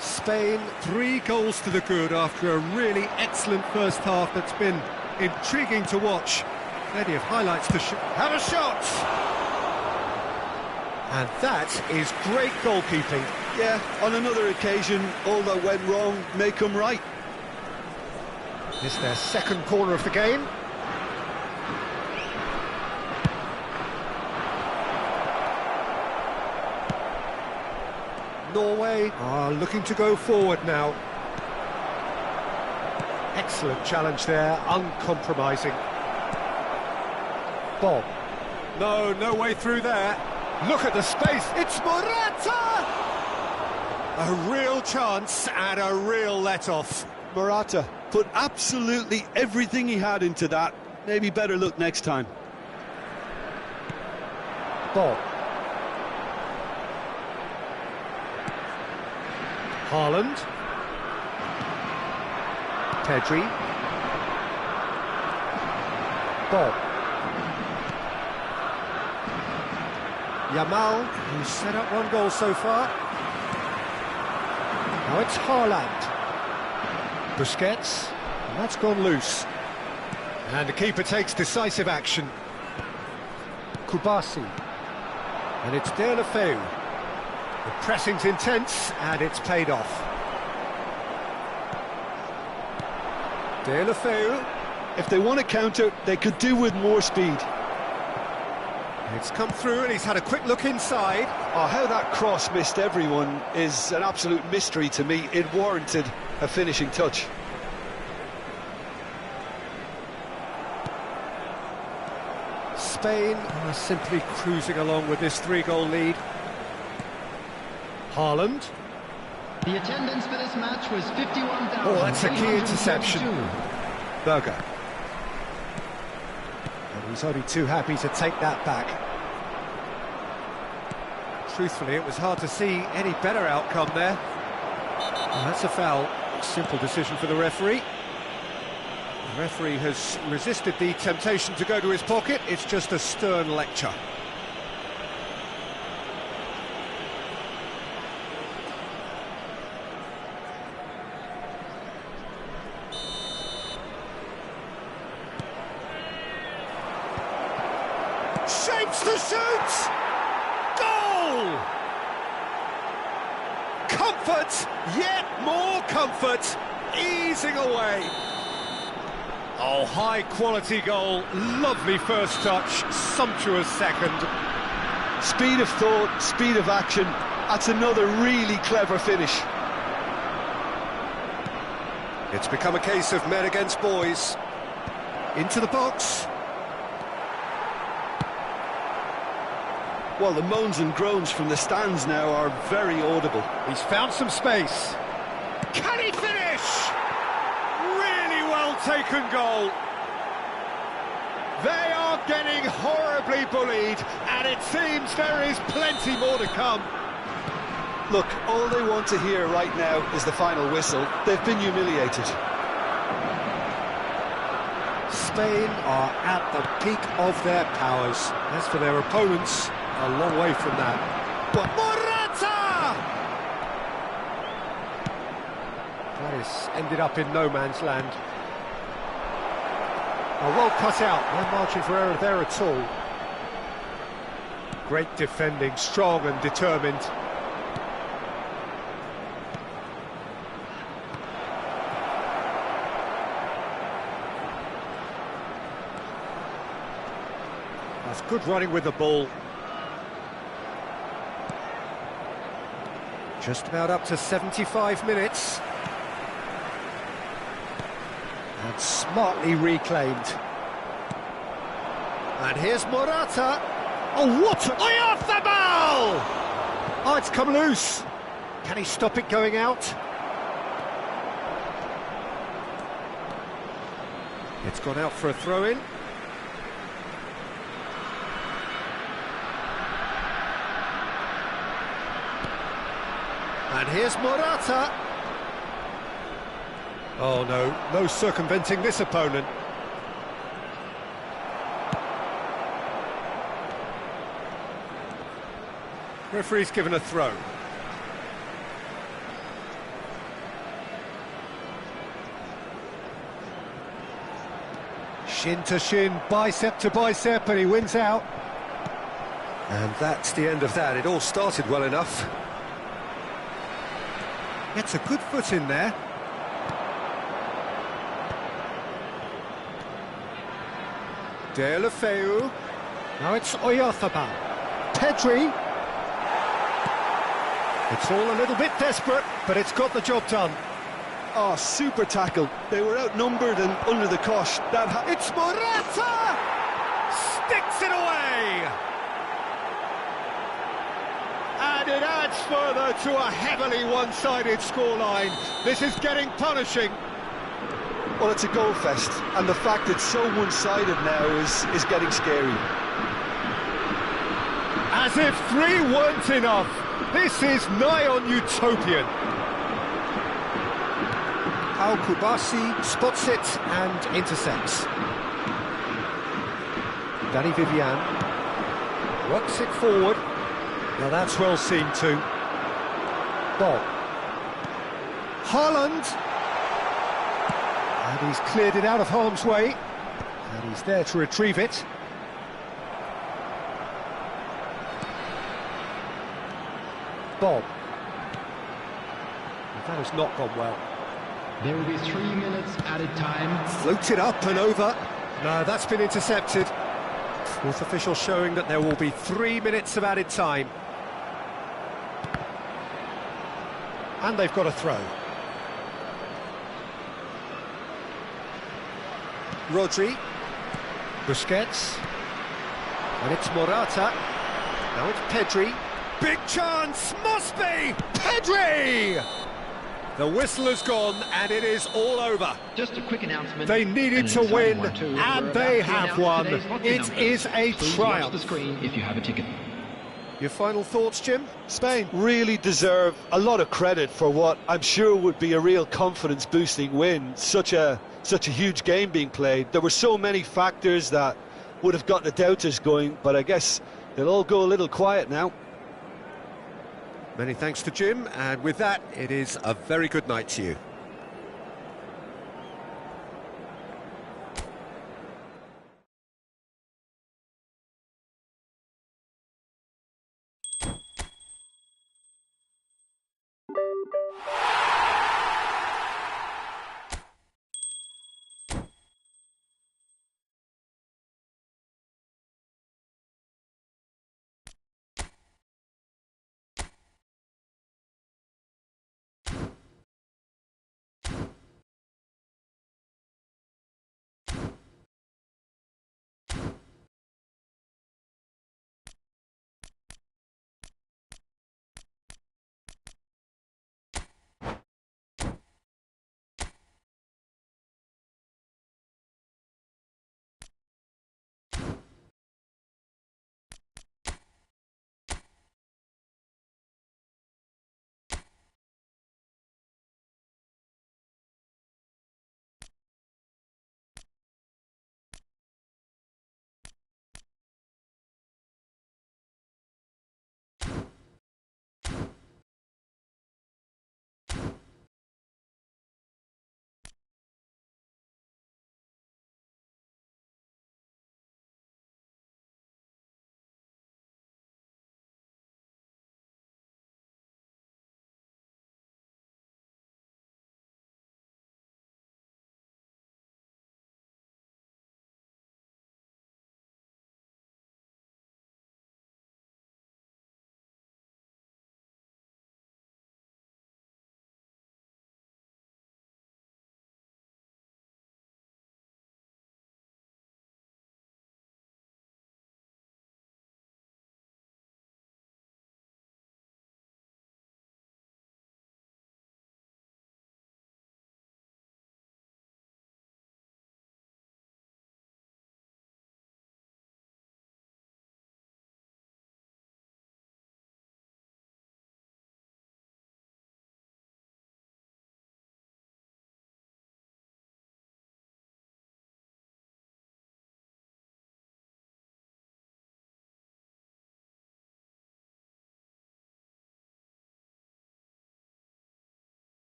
Spain, 3 goals to the good after a really excellent first half that's been intriguing to watch. Plenty of highlights to have a shot! And that is great goalkeeping. Yeah, on another occasion, all that went wrong may come right. It's their second corner of the game. Norway are looking to go forward now. Excellent challenge there, uncompromising. Bob. No way through there. Look at the space, it's Morata! A real chance and a real let-off. Morata put absolutely everything he had into that. Maybe better look next time. Bob. Haaland. Pedri. Bob. Yamal, who's set up 1 goal so far. Now it's Haaland. Busquets, and that's gone loose. And the keeper takes decisive action. Kubasi. And it's De La Feu. The pressing's intense, and it's paid off. De La Feu. If they want to counter, they could do with more speed. It's come through, and he's had a quick look inside. Oh, how that cross missed everyone is an absolute mystery to me. It warranted a finishing touch. Spain are simply cruising along with this 3-goal lead. Haaland. The attendance for this match was 51,000. Oh, that's a key interception. Berger. And he's only too happy to take that back. Truthfully, it was hard to see any better outcome there. And that's a foul. Simple decision for the referee. The referee has resisted the temptation to go to his pocket. It's just a stern lecture. Shapes to shoot! Goal! Comfort, yet more comfort, easing away. Oh, high-quality goal, lovely first touch, sumptuous second. Speed of thought, speed of action. That's another really clever finish. It's become a case of men against boys. Into the box. Well, the moans and groans from the stands now are very audible. He's found some space. Can he finish? Really well taken goal. They are getting horribly bullied, and it seems there is plenty more to come. Look, all they want to hear right now is the final whistle. They've been humiliated. Spain are at the peak of their powers. As for their opponents, a long way from that. But Morata! Paris ended up in no man's land. Oh, well cut out, no margin for error there at all. Great defending, strong and determined. That's good running with the ball. Just about up to 75 minutes. And smartly reclaimed. And here's Morata. Oh, what? Eye off the ball! Oh, it's come loose. Can he stop it going out? It's gone out for a throw-in. And here's Morata. Oh no, no circumventing this opponent. Referee's given a throw. Shin to shin, bicep to bicep, and he wins out. And that's the end of that. It all started well enough. Gets a good foot in there. Deulofeu. Now it's Oyarzabal. Pedri. It's all a little bit desperate, but it's got the job done. Oh, super tackle. They were outnumbered and under the cosh. It's Morata! Sticks it away! And it adds further to a heavily one-sided scoreline. This is getting punishing. Well, it's a goal fest, and the fact it's so one-sided now is getting scary. As if 3 weren't enough. This is nigh on utopian. Al-Kubasi spots it and intercepts. Danny Vivian works it forward. Now that's well seen too. Bob. Haaland. And he's cleared it out of harm's way. And he's there to retrieve it. Bob. That has not gone well. There will be 3 minutes added time. Floated up and over. No, that's been intercepted. Fourth official showing that there will be 3 minutes of added time. And they've got a throw. Rodri. Busquets. And it's Morata. Now it's Pedri. Big chance, must be! Pedri! The whistle has gone and it is all over. Just a quick announcement. They needed to win and they have won. It is a triumph. Watch the screen if you have a ticket. Your final thoughts, Jim? Spain really deserve a lot of credit for what I'm sure would be a real confidence-boosting win. Such a huge game being played. There were so many factors that would have got the doubters going, but I guess they'll all go a little quiet now. Many thanks to Jim, and with that, it is a very good night to you.